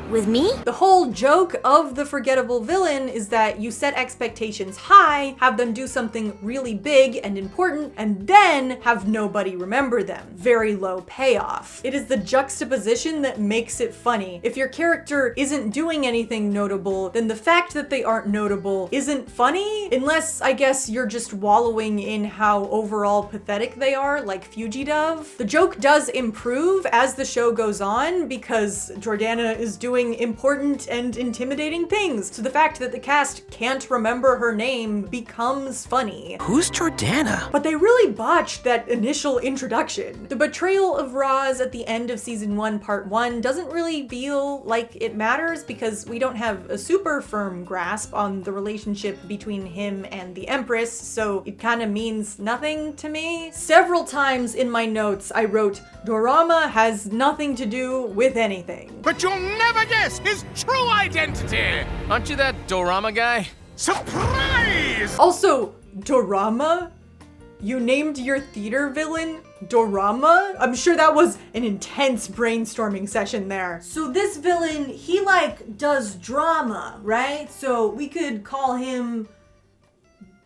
With me? The whole joke of the forgettable villain is that you set expectations high, have them do something really big and important, and then have nobody remember them. Very low payoff. It is the juxtaposition that makes it funny. If your character isn't doing anything notable, then the fact that they aren't notable isn't funny, unless I guess you're just wallowing in how overall pathetic they are, like Fugidove. The joke does improve as the show goes on because Jordana is doing doing important and intimidating things. So the fact that the cast can't remember her name becomes funny. Who's Jordana? But they really botched that initial introduction. The betrayal of Roz at the end of season 1, part 1 doesn't really feel like it matters because we don't have a super firm grasp on the relationship between him and the Empress, so it kind of means nothing to me. Several times in my notes I wrote, Dorama has nothing to do with anything. But you'll never guess his true identity! Aren't you that Dorama guy? Surprise! Also, Dorama? You named your theater villain Dorama? I'm sure that was an intense brainstorming session there. So this villain, he like does drama, right? So we could call him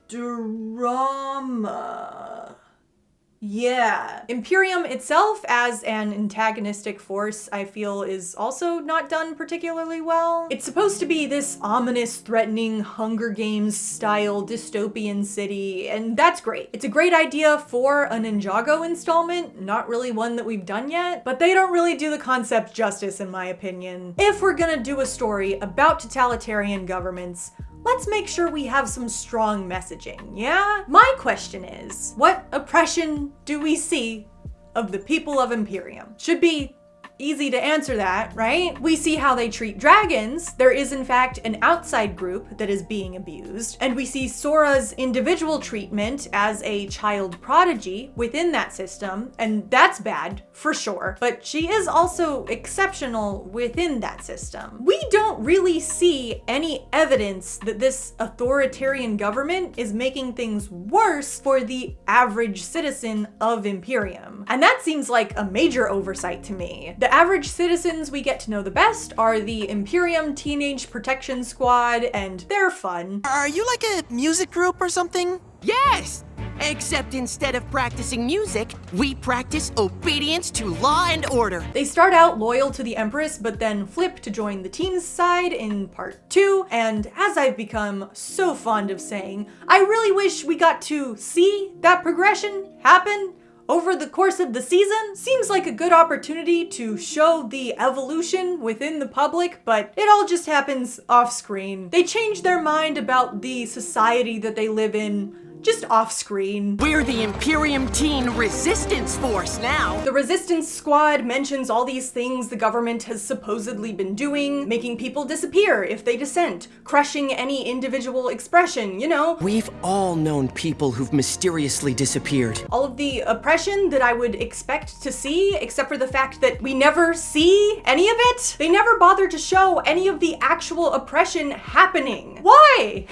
Drama. Yeah. Imperium itself as an antagonistic force, I feel, is also not done particularly well. It's supposed to be this ominous, threatening Hunger Games style dystopian city, and that's great. It's a great idea for a Ninjago installment, not really one that we've done yet, but they don't really do the concept justice in my opinion. If we're gonna do a story about totalitarian governments, let's make sure we have some strong messaging, yeah? My question is, what oppression do we see of the people of Imperium? Should be easy to answer that, right? We see how they treat dragons. There is in fact an outside group that is being abused, and we see Sora's individual treatment as a child prodigy within that system, and that's bad for sure, but she is also exceptional within that system. We don't really see any evidence that this authoritarian government is making things worse for the average citizen of Imperium, and that seems like a major oversight to me. The average citizens we get to know the best are the Imperium Teenage Protection Squad, and they're fun. Are you like a music group or something? Yes! Except instead of practicing music, we practice obedience to law and order. They start out loyal to the Empress, but then flip to join the teens side in part 2, and as I've become so fond of saying, I really wish we got to see that progression happen over the course of the season. Seems like a good opportunity to show the evolution within the public, but it all just happens off screen. They change their mind about the society that they live in just off screen. We're the Imperium Teen Resistance Force now. The Resistance Squad mentions all these things the government has supposedly been doing, making people disappear if they dissent, crushing any individual expression, you know. We've all known people who've mysteriously disappeared. All of the oppression that I would expect to see, except for the fact that we never see any of it. They never bother to show any of the actual oppression happening. Why?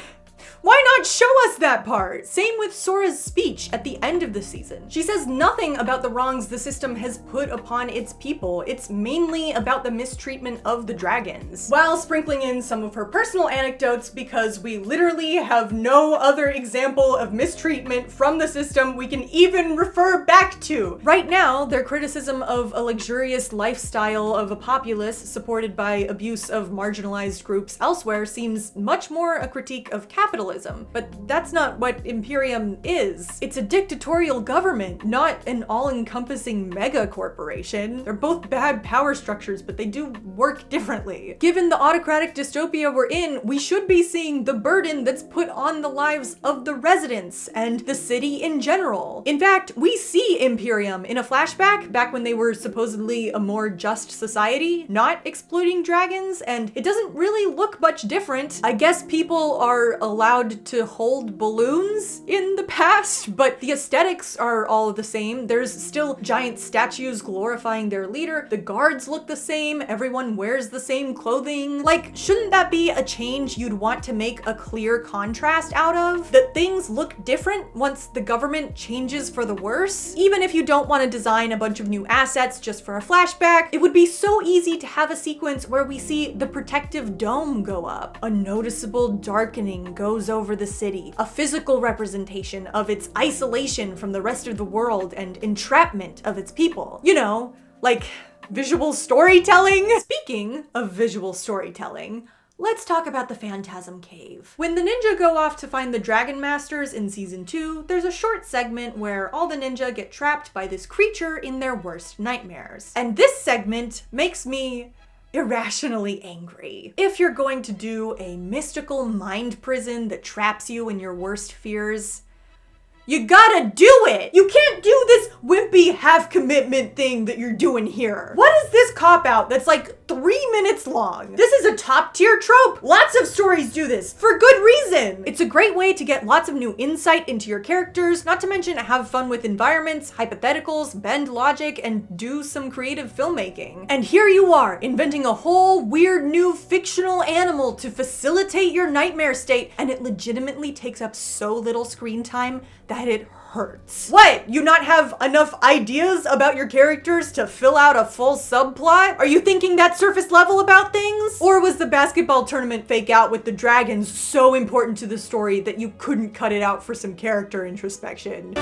Why not show us that part? Same with Sora's speech at the end of the season. She says nothing about the wrongs the system has put upon its people. It's mainly about the mistreatment of the dragons, while sprinkling in some of her personal anecdotes because we literally have no other example of mistreatment from the system we can even refer back to. Right now, their criticism of a luxurious lifestyle of a populace supported by abuse of marginalized groups elsewhere seems much more a critique of capitalism. But that's not what Imperium is. It's a dictatorial government, not an all-encompassing mega corporation. They're both bad power structures, but they do work differently. Given the autocratic dystopia we're in, we should be seeing the burden that's put on the lives of the residents and the city in general. In fact, we see Imperium in a flashback back when they were supposedly a more just society, not exploiting dragons, and it doesn't really look much different. I guess people are allowed to hold balloons in the past, but the aesthetics are all the same. There's still giant statues glorifying their leader. The guards look the same. Everyone wears the same clothing. Like, shouldn't that be a change you'd want to make a clear contrast out of? That things look different once the government changes for the worse? Even if you don't want to design a bunch of new assets just for a flashback, it would be so easy to have a sequence where we see the protective dome go up. A noticeable darkening goes over the city, a physical representation of its isolation from the rest of the world and entrapment of its people. You know, like visual storytelling. Speaking of visual storytelling, let's talk about the Phantasm Cave. When the ninja go off to find the Dragon Masters in season 2, there's a short segment where all the ninja get trapped by this creature in their worst nightmares. And this segment makes me irrationally angry. If you're going to do a mystical mind prison that traps you in your worst fears, you gotta do it! You can't do this wimpy half-commitment thing that you're doing here. What is this cop-out that's like 3 minutes long? This is a top-tier trope. Lots of stories do this, for good reason. It's a great way to get lots of new insight into your characters, not to mention have fun with environments, hypotheticals, bend logic, and do some creative filmmaking. And here you are, inventing a whole weird new fictional animal to facilitate your nightmare state, and it legitimately takes up so little screen time that it hurts. What? You not have enough ideas about your characters to fill out a full subplot? Are you thinking that surface level about things? Or was the basketball tournament fake out with the dragons so important to the story that you couldn't cut it out for some character introspection?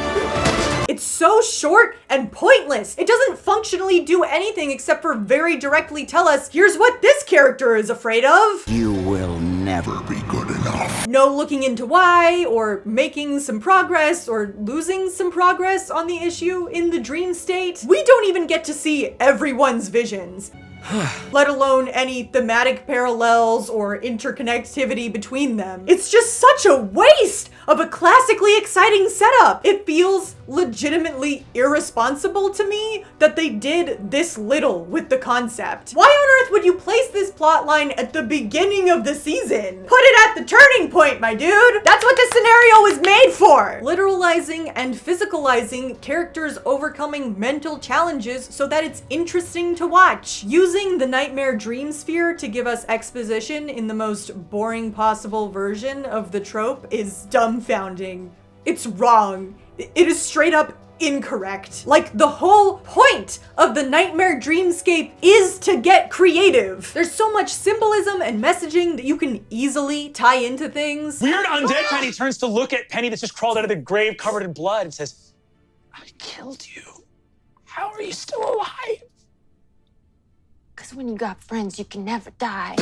It's so short and pointless. It doesn't functionally do anything except for very directly tell us, here's what this character is afraid of. You will never be good enough. No looking into why, or making some progress, or losing some progress on the issue in the dream state. We don't even get to see everyone's visions, let alone any thematic parallels or interconnectivity between them. It's just such a waste of a classically exciting setup. It feels legitimately irresponsible to me that they did this little with the concept. Why on earth would you place this plotline at the beginning of the season? Put it at the turning point, my dude! That's what this scenario was made for! Literalizing and physicalizing characters overcoming mental challenges so that it's interesting to watch. Using the nightmare dream sphere to give us exposition in the most boring possible version of the trope is dumbfounding. It's wrong. It is straight up incorrect. Like, the whole point of the nightmare dreamscape is to get creative. There's so much symbolism and messaging that you can easily tie into things. Weird undead Penny turns to look at Penny that's just crawled out of the grave covered in blood and says, I killed you. How are you still alive? Because when you got friends, you can never die.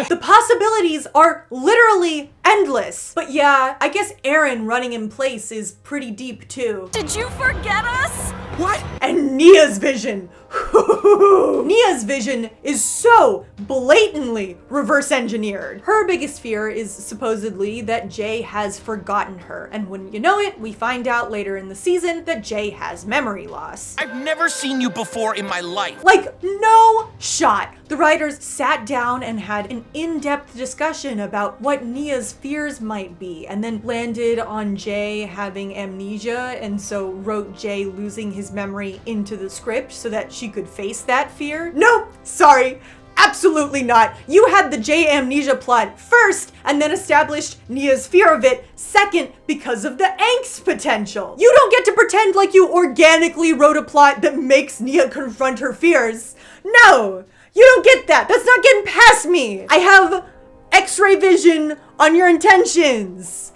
The possibilities are literally endless. But yeah, I guess Aaron running in place is pretty deep too. Did you forget us? What? And Nia's vision. Nia's vision is so blatantly reverse engineered. Her biggest fear is supposedly that Jay has forgotten her. And wouldn't you know it, we find out later in the season that Jay has memory loss. I've never seen you before in my life. Like, no shot. The writers sat down and had an in-depth discussion about what Nia's fears might be, and then landed on Jay having amnesia, and so wrote Jay losing his memory into the script so that she could face that fear. Nope, sorry. Absolutely not. You had the Jay amnesia plot first and then established Nia's fear of it second because of the angst potential. You don't get to pretend like you organically wrote a plot that makes Nia confront her fears. No, you don't get that. That's not getting past me. I have X-ray vision on your intentions.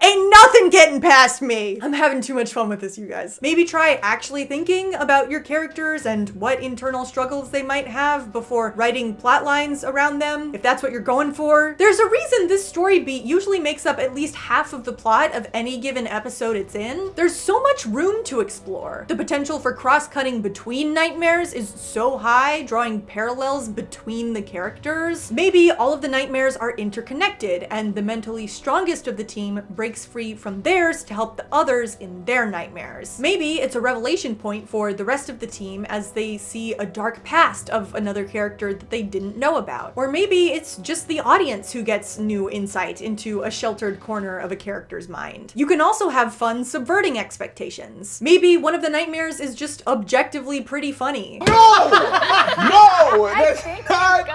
Ain't nothing getting past me. I'm having too much fun with this, you guys. Maybe try actually thinking about your characters and what internal struggles they might have before writing plot lines around them, if that's what you're going for. There's a reason this story beat usually makes up at least half of the plot of any given episode it's in. There's so much room to explore. The potential for cross-cutting between nightmares is so high, drawing parallels between the characters. Maybe all of the nightmares are interconnected, and the mentally strongest of the team breaks free from theirs to help the others in their nightmares. Maybe it's a revelation point for the rest of the team as they see a dark past of another character that they didn't know about. Or maybe it's just the audience who gets new insight into a sheltered corner of a character's mind. You can also have fun subverting expectations. Maybe one of the nightmares is just objectively pretty funny. No! No! That's not...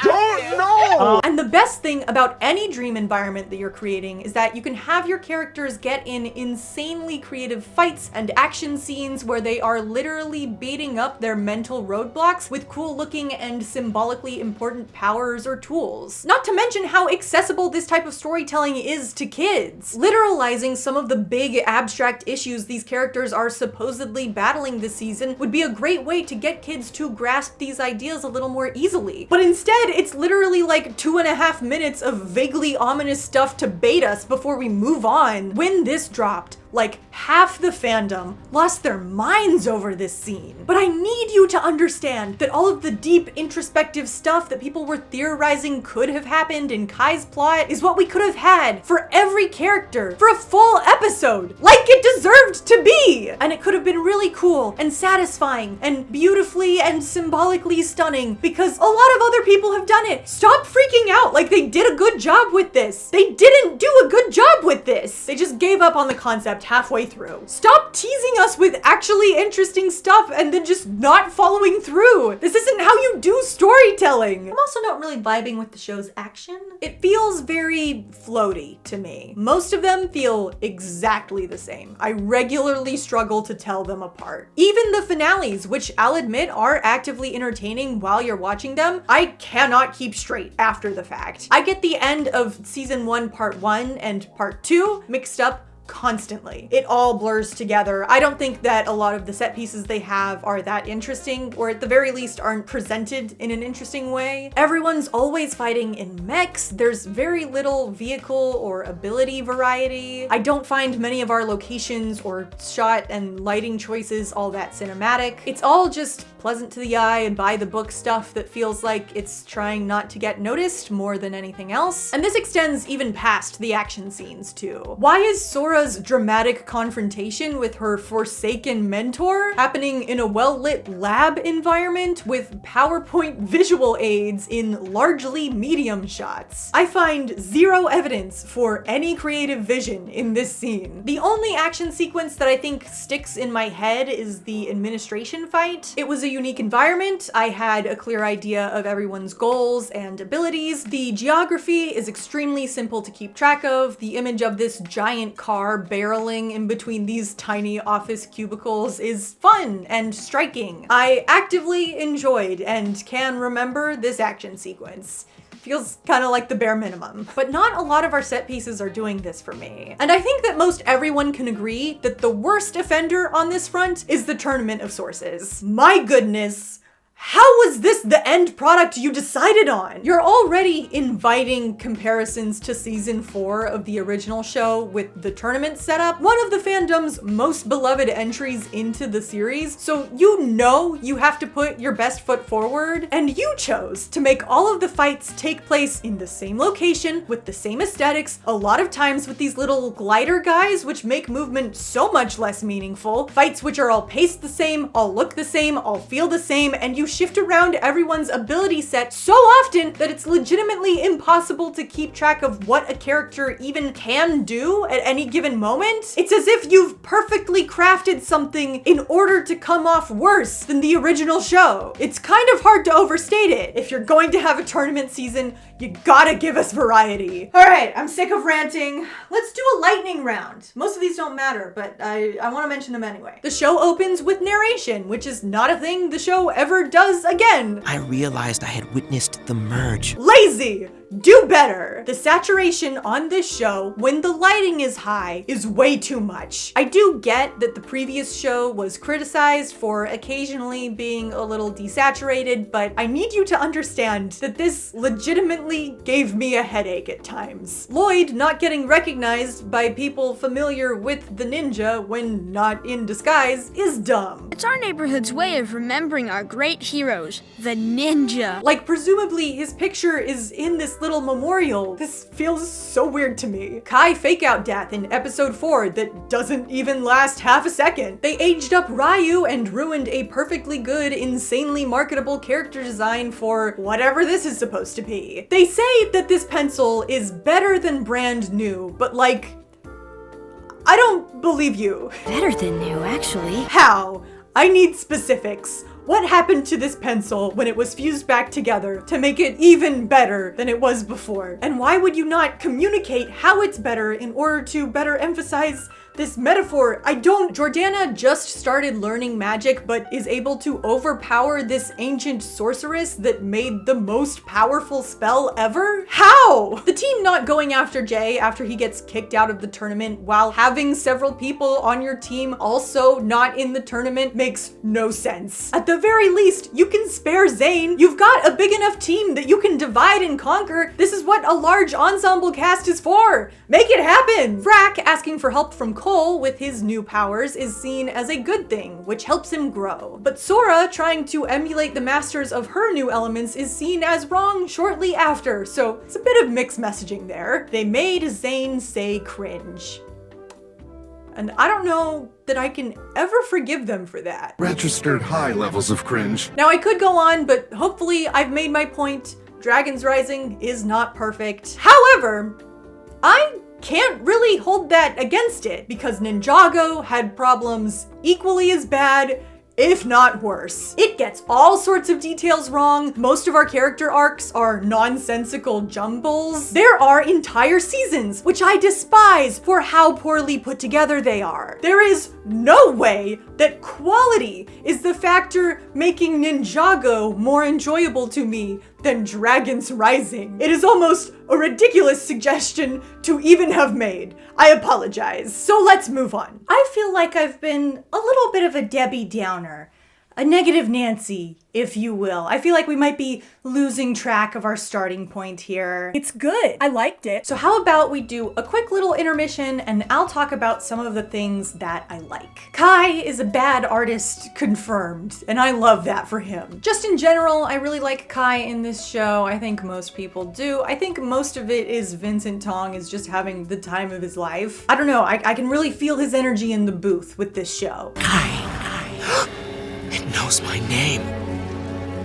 Don't know! And the best thing about any dream environment that you're creating is that you can have your characters get in insanely creative fights and action scenes where they are literally beating up their mental roadblocks with cool looking and symbolically important powers or tools. Not to mention how accessible this type of storytelling is to kids. Literalizing some of the big abstract issues these characters are supposedly battling this season would be a great way to get kids to grasp these ideas a little more easily. But instead, it's literally like 2.5 minutes of vaguely ominous stuff to bait us before we move on. When this dropped, Like, half the fandom lost their minds over this scene. But I need you to understand that all of the deep introspective stuff that people were theorizing could have happened in Kai's plot is what we could have had for every character for a full episode, like it deserved to be. And it could have been really cool and satisfying and beautifully and symbolically stunning because a lot of other people have done it. Stop freaking out like they did a good job with this. They didn't do a good job with this. They just gave up on the concept halfway through. Stop teasing us with actually interesting stuff and then just not following through. This isn't how you do storytelling. I'm also not really vibing with the show's action. It feels very floaty to me. Most of them feel exactly the same. I regularly struggle to tell them apart. Even the finales, which I'll admit are actively entertaining while you're watching them, I cannot keep straight after the fact. I get the end of season 1 part 1 and part 2 mixed up constantly. It all blurs together. I don't think that a lot of the set pieces they have are that interesting, or at the very least aren't presented in an interesting way. Everyone's always fighting in mechs. There's very little vehicle or ability variety. I don't find many of our locations or shot and lighting choices all that cinematic. It's all just pleasant to the eye and by the book stuff that feels like it's trying not to get noticed more than anything else. And this extends even past the action scenes too. Why is Sora's dramatic confrontation with her forsaken mentor happening in a well-lit lab environment with PowerPoint visual aids in largely medium shots? I find zero evidence for any creative vision in this scene. The only action sequence that I think sticks in my head is the administration fight. It was a unique environment. I had a clear idea of everyone's goals and abilities. The geography is extremely simple to keep track of. The image of this giant car barreling in between these tiny office cubicles is fun and striking. I actively enjoyed and can remember this action sequence. Feels kind of like the bare minimum. But not a lot of our set pieces are doing this for me. And I think that most everyone can agree that the worst offender on this front is the Tournament of Sources. My goodness. How was this the end product you decided on? You're already inviting comparisons to season 4 of the original show with the tournament setup, one of the fandom's most beloved entries into the series, so you know you have to put your best foot forward, and you chose to make all of the fights take place in the same location with the same aesthetics, a lot of times with these little glider guys which make movement so much less meaningful, fights which are all paced the same, all look the same, all feel the same, and you shift around everyone's ability set so often that it's legitimately impossible to keep track of what a character even can do at any given moment. It's as if you've perfectly crafted something in order to come off worse than the original show. It's kind of hard to overstate it. If you're going to have a tournament season, you gotta give us variety. All right, I'm sick of ranting. Let's do a lightning round. Most of these don't matter, but I want to mention them anyway. The show opens with narration, which is not a thing the show ever does again. I realized I had witnessed the merge. Lazy! Do better! The saturation on this show, when the lighting is high, is way too much. I do get that the previous show was criticized for occasionally being a little desaturated, but I need you to understand that this legitimately gave me a headache at times. Lloyd not getting recognized by people familiar with the ninja when not in disguise is dumb. It's our neighborhood's way of remembering our great heroes, the ninja. Like, presumably his picture is in this little memorial. This feels so weird to me. Kai fake-out death in episode 4 that doesn't even last half a second. They aged up Ryu and ruined a perfectly good, insanely marketable character design for whatever this is supposed to be. They say that this pencil is better than brand new, but like, I don't believe you. Better than new, actually. How? I need specifics. What happened to this pencil when it was fused back together to make it even better than it was before? And why would you not communicate how it's better in order to better emphasize this metaphor? Jordana just started learning magic but is able to overpower this ancient sorceress that made the most powerful spell ever? How? The team not going after Jay after he gets kicked out of the tournament while having several people on your team also not in the tournament makes no sense. At the very least, you can spare Zane. You've got a big enough team that you can divide and conquer. This is what a large ensemble cast is for. Make it happen. Frack asking for help from Cole with his new powers is seen as a good thing, which helps him grow. But Sora trying to emulate the masters of her new elements is seen as wrong shortly after, so it's a bit of mixed messaging there. They made Zane say cringe. And I don't know that I can ever forgive them for that. Registered high levels of cringe. Now I could go on, but hopefully I've made my point. Dragons Rising is not perfect. However, I can't really hold that against it because Ninjago had problems equally as bad, if not worse. It gets all sorts of details wrong. Most of our character arcs are nonsensical jumbles. There are entire seasons, which I despise for how poorly put together they are. There is no way that quality is the factor making Ninjago more enjoyable to me than Dragons Rising. It is almost a ridiculous suggestion to even have made. I apologize. So let's move on. I feel like I've been a little bit of a Debbie Downer. A negative Nancy, if you will. I feel like we might be losing track of our starting point here. It's good. I liked it. So how about we do a quick little intermission and I'll talk about some of the things that I like. Kai is a bad artist confirmed, and I love that for him. Just in general, I really like Kai in this show. I think most people do. I think most of it is Vincent Tong is just having the time of his life. I don't know, I can really feel his energy in the booth with this show. It knows my name.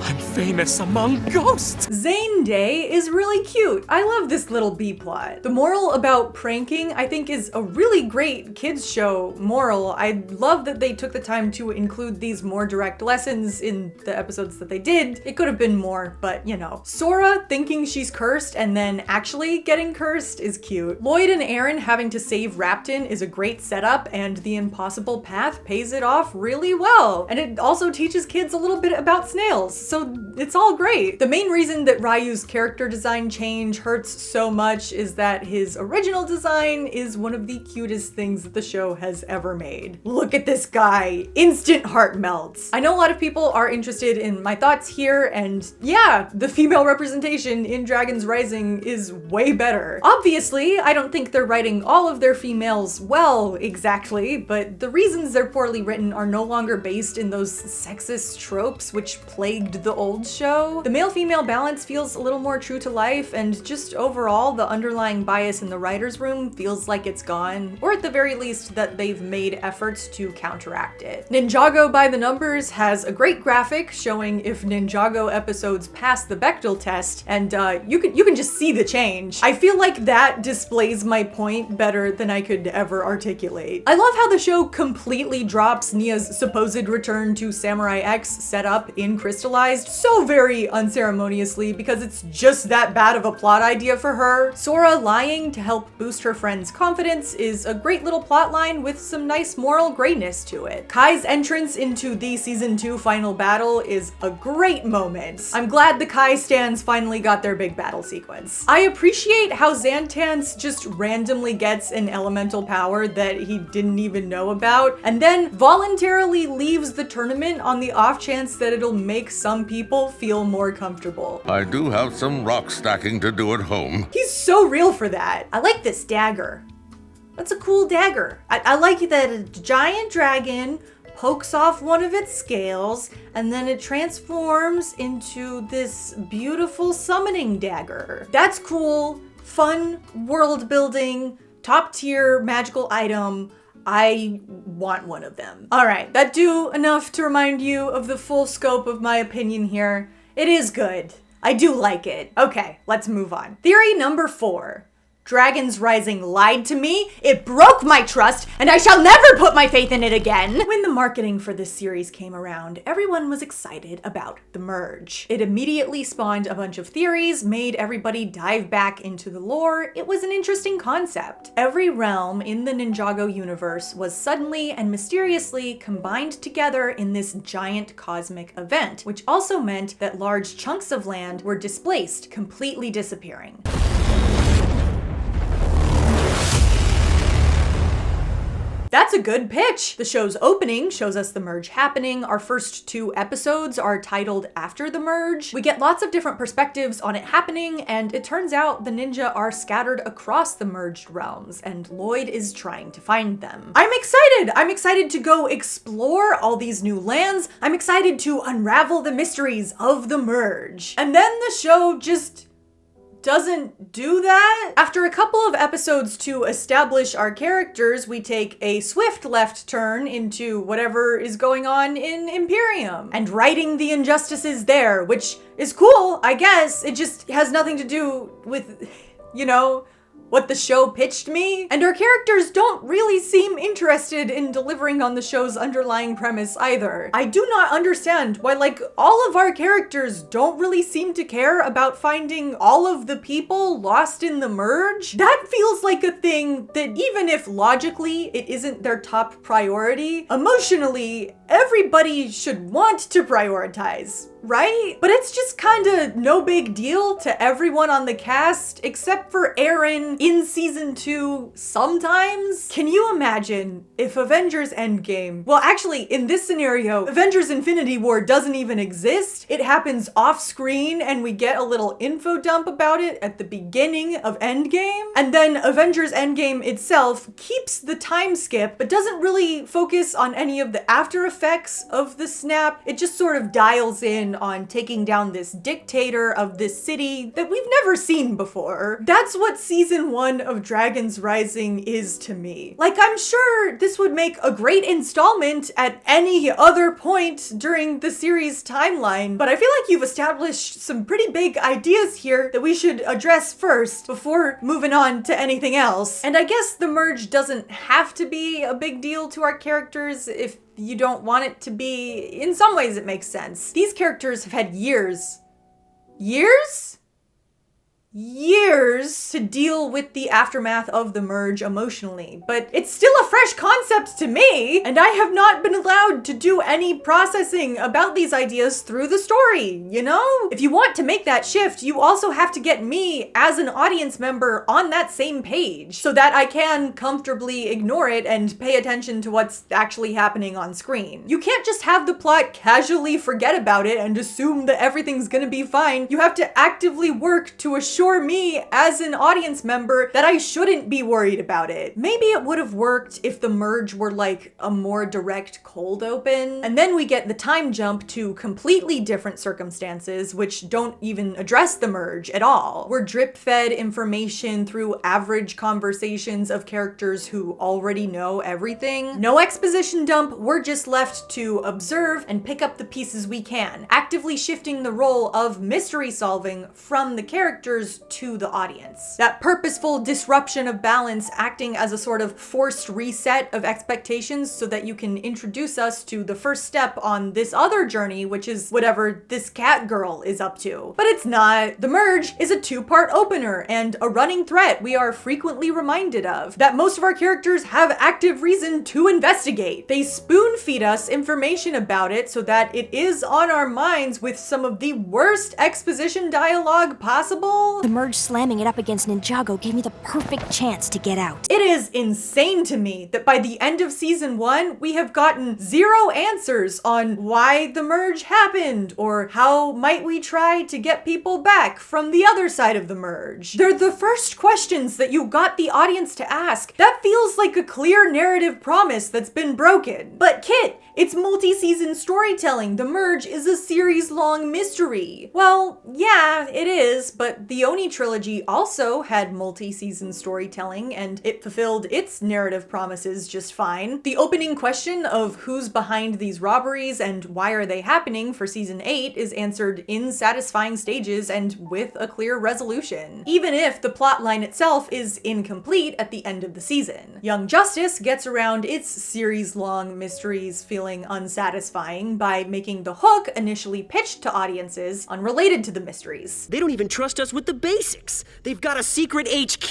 I'm famous among ghosts. Zane Day is really cute. I love this little B-plot. The moral about pranking, I think, is a really great kids show moral. I love that they took the time to include these more direct lessons in the episodes that they did. It could have been more, but you know. Sora thinking she's cursed and then actually getting cursed is cute. Lloyd and Aaron having to save Raptin is a great setup, and the impossible path pays it off really well. And it also teaches kids a little bit about snails. So it's all great. The main reason that Ryu's character design change hurts so much is that his original design is one of the cutest things that the show has ever made. Look at this guy. Instant heart melts. I know a lot of people are interested in my thoughts here, and yeah, the female representation in Dragons Rising is way better. Obviously, I don't think they're writing all of their females well exactly, but the reasons they're poorly written are no longer based in those sexist tropes which plagued the old show. The male-female balance feels a little more true to life, and just overall, the underlying bias in the writer's room feels like it's gone, or at the very least that they've made efforts to counteract it. Ninjago by the Numbers has a great graphic showing if Ninjago episodes pass the Bechdel test, and you can just see the change. I feel like that displays my point better than I could ever articulate. I love how the show completely drops Nia's supposed return to Samurai X setup in Crystallized so very unceremoniously because it's just that bad of a plot idea for her. Sora lying to help boost her friend's confidence is a great little plot line with some nice moral grayness to it. Kai's entrance into the season 2 final battle is a great moment. I'm glad the Kai stans finally got their big battle sequence. I appreciate how Xantance just randomly gets an elemental power that he didn't even know about, and then voluntarily leaves the tournament on the off chance that it'll make some people feel more comfortable. I do have some rock stacking to do at home. He's so real for that. I like this dagger. That's a cool dagger. I like that a giant dragon pokes off one of its scales and then it transforms into this beautiful summoning dagger. That's cool, fun, world building, top tier magical item. I want one of them. All right, that do enough to remind you of the full scope of my opinion here. It is good. I do like it. Okay, let's move on. Theory number 4. Dragons Rising lied to me, it broke my trust, and I shall never put my faith in it again! When the marketing for this series came around, everyone was excited about the merge. It immediately spawned a bunch of theories, made everybody dive back into the lore. It was an interesting concept. Every realm in the Ninjago universe was suddenly and mysteriously combined together in this giant cosmic event, which also meant that large chunks of land were displaced, completely disappearing. That's a good pitch. The show's opening shows us the merge happening. Our first 2 episodes are titled after the merge. We get lots of different perspectives on it happening, and it turns out the ninja are scattered across the merged realms, and Lloyd is trying to find them. I'm excited! I'm excited to go explore all these new lands. I'm excited to unravel the mysteries of the merge. And then the show just doesn't do that. After a couple of episodes to establish our characters, we take a swift left turn into whatever is going on in Imperium and righting the injustices there, which is cool, I guess. It just has nothing to do with, you know, what the show pitched me. And our characters don't really seem interested in delivering on the show's underlying premise either. I do not understand why, like, all of our characters don't really seem to care about finding all of the people lost in the merge. That feels like a thing that, even if logically it isn't their top priority, emotionally, everybody should want to prioritize, right? But it's just kinda no big deal to everyone on the cast, except for Aaron in season 2 sometimes. Can you imagine if Avengers Endgame, well actually in this scenario, Avengers Infinity War doesn't even exist. It happens off screen and we get a little info dump about it at the beginning of Endgame. And then Avengers Endgame itself keeps the time skip, but doesn't really focus on any of the after effects of the snap. It just sort of dials in on taking down this dictator of this city that we've never seen before. That's what season 1 of Dragons Rising is to me. Like, I'm sure this would make a great installment at any other point during the series timeline, but I feel like you've established some pretty big ideas here that we should address first before moving on to anything else. And I guess the merge doesn't have to be a big deal to our characters if you don't want it to be. In some ways it makes sense. These characters have had years to deal with the aftermath of the merge emotionally, but it's still a fresh concept to me, and I have not been allowed to do any processing about these ideas through the story, you know? If you want to make that shift, you also have to get me as an audience member on that same page so that I can comfortably ignore it and pay attention to what's actually happening on screen. You can't just have the plot casually forget about it and assume that everything's gonna be fine. You have to actively work to assure me as an audience member that I shouldn't be worried about it. Maybe it would have worked if the merge were like a more direct cold open, and then we get the time jump to completely different circumstances which don't even address the merge at all. We're drip-fed information through average conversations of characters who already know everything. No exposition dump, we're just left to observe and pick up the pieces we can, actively shifting the role of mystery solving from the characters to the audience. That purposeful disruption of balance acting as a sort of forced reset of expectations so that you can introduce us to the first step on this other journey, which is whatever this cat girl is up to. But it's not. The merge is a 2-part opener and a running threat we are frequently reminded of, that most of our characters have active reason to investigate. They spoon feed us information about it so that it is on our minds with some of the worst exposition dialogue possible. The merge slamming it up against Ninjago gave me the perfect chance to get out. It is insane to me that by the end of season 1, we have gotten 0 answers on why the merge happened or how might we try to get people back from the other side of the merge. They're the first questions that you got the audience to ask. That feels like a clear narrative promise that's been broken. But Kit, it's multi-season storytelling. The merge is a series-long mystery. Well, yeah, it is, but the Oni trilogy also had multi-season storytelling and it fulfilled its narrative promises just fine. The opening question of who's behind these robberies and why are they happening for season 8 is answered in satisfying stages and with a clear resolution, even if the plotline itself is incomplete at the end of the season. Young Justice gets around its series-long mysteries feeling feeling unsatisfying by making the hook initially pitched to audiences unrelated to the mysteries. They don't even trust us with the basics. They've got a secret HQ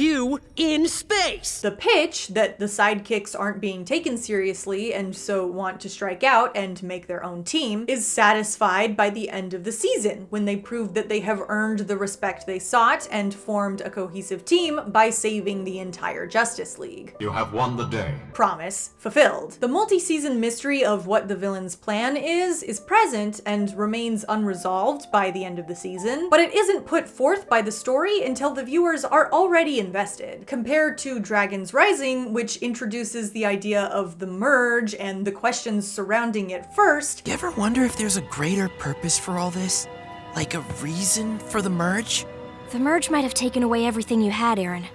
in space. The pitch that the sidekicks aren't being taken seriously and so want to strike out and make their own team is satisfied by the end of the season, when they prove that they have earned the respect they sought and formed a cohesive team by saving the entire Justice League. You have won the day. Promise fulfilled. The multi-season mystery of what the villain's plan is present and remains unresolved by the end of the season, but it isn't put forth by the story until the viewers are already invested, compared to Dragons Rising, which introduces the idea of the merge and the questions surrounding it first. You ever wonder if there's a greater purpose for all this? Like a reason for the merge? The merge might have taken away everything you had, Aaron,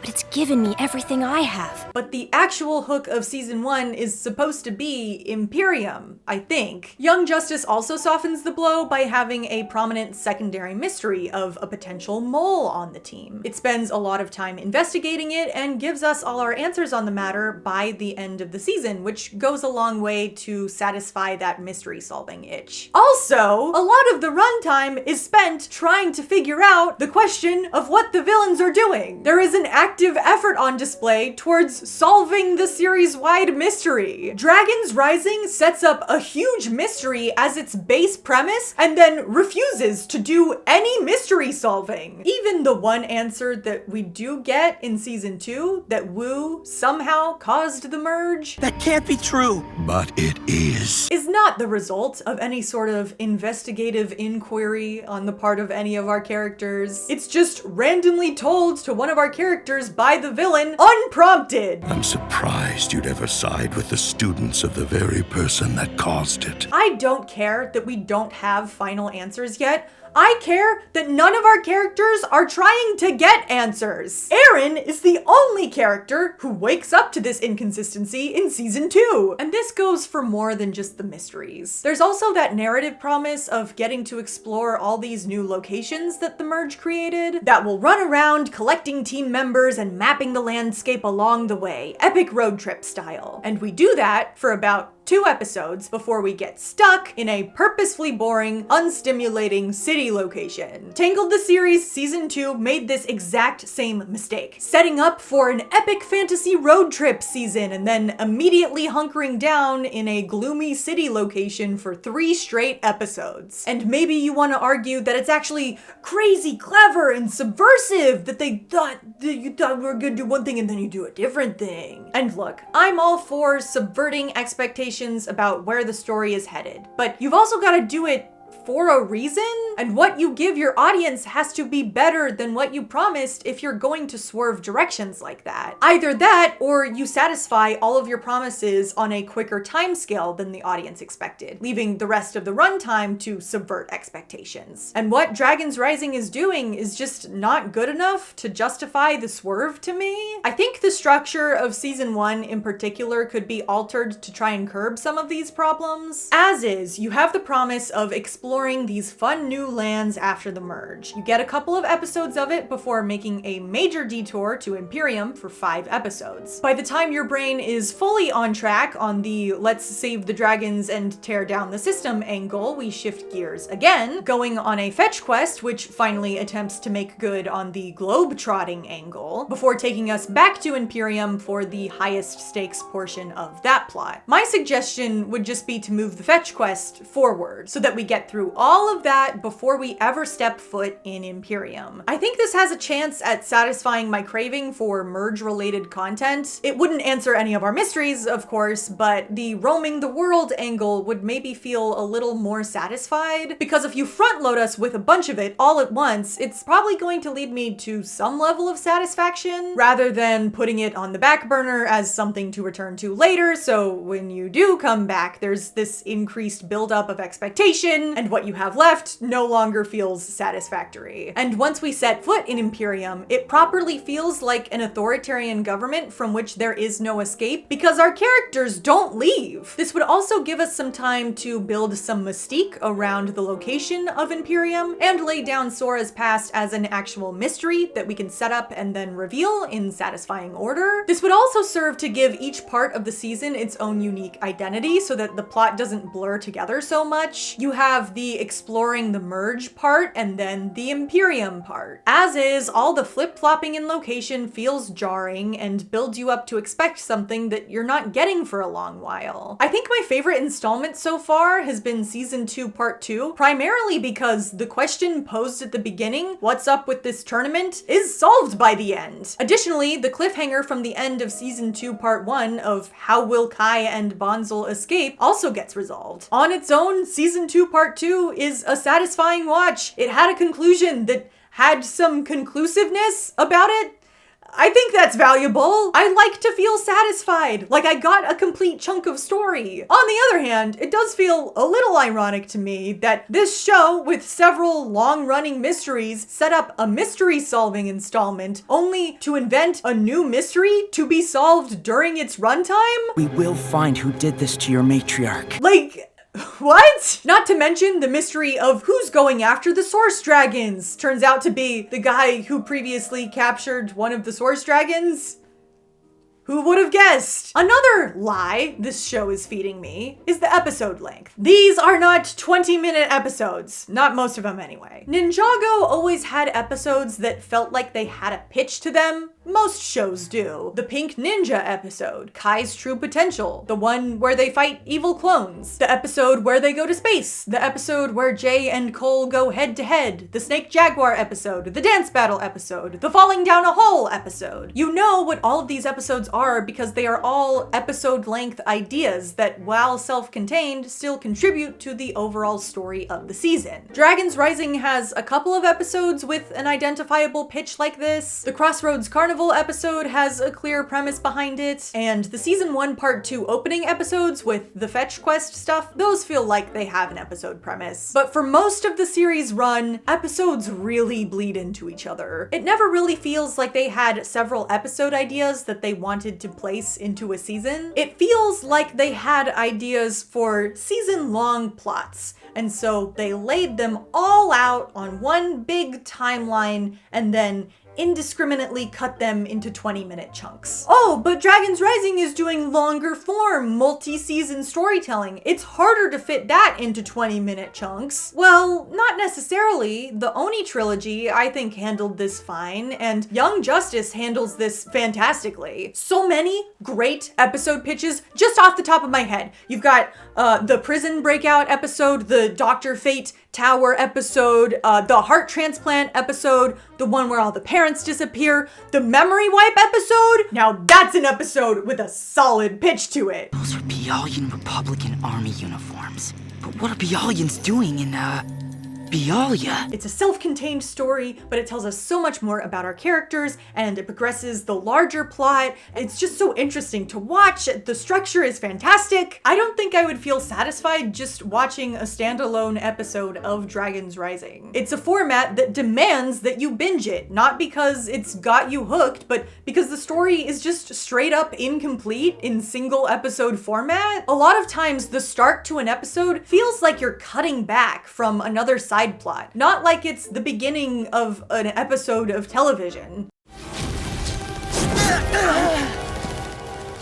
but it's given me everything I have. But the actual hook of season 1 is supposed to be Imperium, I think. Young Justice also softens the blow by having a prominent secondary mystery of a potential mole on the team. It spends a lot of time investigating it and gives us all our answers on the matter by the end of the season, which goes a long way to satisfy that mystery solving itch. Also, a lot of the runtime is spent trying to figure out the question of what the villains are doing. There is an active effort on display towards solving the series-wide mystery. Dragons Rising sets up a huge mystery as its base premise and then refuses to do any mystery solving. Even the one answer that we do get in season 2, that Wu somehow caused the merge, that can't be true. But it is not the result of any sort of investigative inquiry on the part of any of our characters. It's just randomly told to one of our characters by the villain, unprompted. I'm surprised you'd ever side with the students of the very person that caused it. I don't care that we don't have final answers yet. I care that none of our characters are trying to get answers. Aaron is the only character who wakes up to this inconsistency in season 2. And this goes for more than just the mysteries. There's also that narrative promise of getting to explore all these new locations that the merge created that will run around collecting team members and mapping the landscape along the way, epic road trip style. And we do that for about 2 episodes before we get stuck in a purposefully boring, unstimulating city location. Tangled the Series Season 2 made this exact same mistake, setting up for an epic fantasy road trip season and then immediately hunkering down in a gloomy city location for 3 straight episodes. And maybe you want to argue that it's actually crazy clever and subversive that you thought we were gonna do one thing and then you do a different thing. And look, I'm all for subverting expectations about where the story is headed, but you've also got to do it for a reason, and what you give your audience has to be better than what you promised if you're going to swerve directions like that. Either that, or you satisfy all of your promises on a quicker timescale than the audience expected, leaving the rest of the runtime to subvert expectations. And what Dragons Rising is doing is just not good enough to justify the swerve to me. I think the structure of season 1 in particular could be altered to try and curb some of these problems. As is, you have the promise of exploring these fun new lands after the merge. You get a couple of episodes of it before making a major detour to Imperium for 5 episodes. By the time your brain is fully on track on the let's save the dragons and tear down the system angle, we shift gears again, going on a fetch quest which finally attempts to make good on the globe-trotting angle, before taking us back to Imperium for the highest stakes portion of that plot. My suggestion would just be to move the fetch quest forward so that we get through all of that before we ever step foot in Imperium. I think this has a chance at satisfying my craving for merge-related content. It wouldn't answer any of our mysteries, of course, but the roaming the world angle would maybe feel a little more satisfied, because if you front load us with a bunch of it all at once, it's probably going to lead me to some level of satisfaction, rather than putting it on the back burner as something to return to later, so when you do come back, there's this increased buildup of expectation and what you have left no longer feels satisfactory. And once we set foot in Imperium, it properly feels like an authoritarian government from which there is no escape because our characters don't leave. This would also give us some time to build some mystique around the location of Imperium and lay down Sora's past as an actual mystery that we can set up and then reveal in satisfying order. This would also serve to give each part of the season its own unique identity so that the plot doesn't blur together so much. You have the exploring the merge part and then the Imperium part. As is, all the flip-flopping in location feels jarring and builds you up to expect something that you're not getting for a long while. I think my favorite installment so far has been Season 2 Part 2, primarily because the question posed at the beginning, what's up with this tournament, is solved by the end. Additionally, the cliffhanger from the end of Season 2 Part 1 of how will Kai and Bonzel escape also gets resolved. On its own, Season 2 Part 2 is a satisfying watch. It had a conclusion that had some conclusiveness about it. I think that's valuable. I like to feel satisfied, like I got a complete chunk of story. On the other hand, it does feel a little ironic to me that this show, with several long-running mysteries, set up a mystery-solving installment only to invent a new mystery to be solved during its runtime? We will find who did this to your matriarch. Like, what? Not to mention the mystery of who's going after the Source Dragons. Turns out to be the guy who previously captured one of the Source Dragons. Who would have guessed? Another lie this show is feeding me is the episode length. These are not 20-minute episodes. Not most of them anyway. Ninjago always had episodes that felt like they had a pitch to them. Most shows do. The Pink Ninja episode, Kai's True Potential, the one where they fight evil clones, the episode where they go to space, the episode where Jay and Cole go head to head, the Snake Jaguar episode, the Dance Battle episode, the Falling Down a Hole episode. You know what all of these episodes are because they are all episode-length ideas that, while self-contained, still contribute to the overall story of the season. Dragons Rising has a couple of episodes with an identifiable pitch like this. The Crossroads Carnival episode has a clear premise behind it, and the Season 1 Part 2 opening episodes with the fetch quest stuff, those feel like they have an episode premise. But for most of the series run, episodes really bleed into each other. It never really feels like they had several episode ideas that they wanted to place into a season. It feels like they had ideas for season-long plots, and so they laid them all out on one big timeline and then indiscriminately cut them into 20-minute chunks. Oh, but Dragons Rising is doing longer form, multi-season storytelling. It's harder to fit that into 20-minute chunks. Well, not necessarily. The Oni trilogy, I think, handled this fine, and Young Justice handles this fantastically. So many great episode pitches just off the top of my head. You've got the prison breakout episode, the Dr. Fate Tower episode, the heart transplant episode, the one where all the parents disappear, the memory wipe episode. Now that's an episode with a solid pitch to it. Those are Bialyan Republican Army uniforms. But what are Bialyans doing in, Bialia? It's a self-contained story, but it tells us so much more about our characters, and it progresses the larger plot. It's just so interesting to watch. The structure is fantastic. I don't think I would feel satisfied just watching a standalone episode of Dragons Rising. It's a format that demands that you binge it, not because it's got you hooked, but because the story is just straight up incomplete in single episode format. A lot of times the start to an episode feels like you're cutting back from another side plot, not like it's the beginning of an episode of television.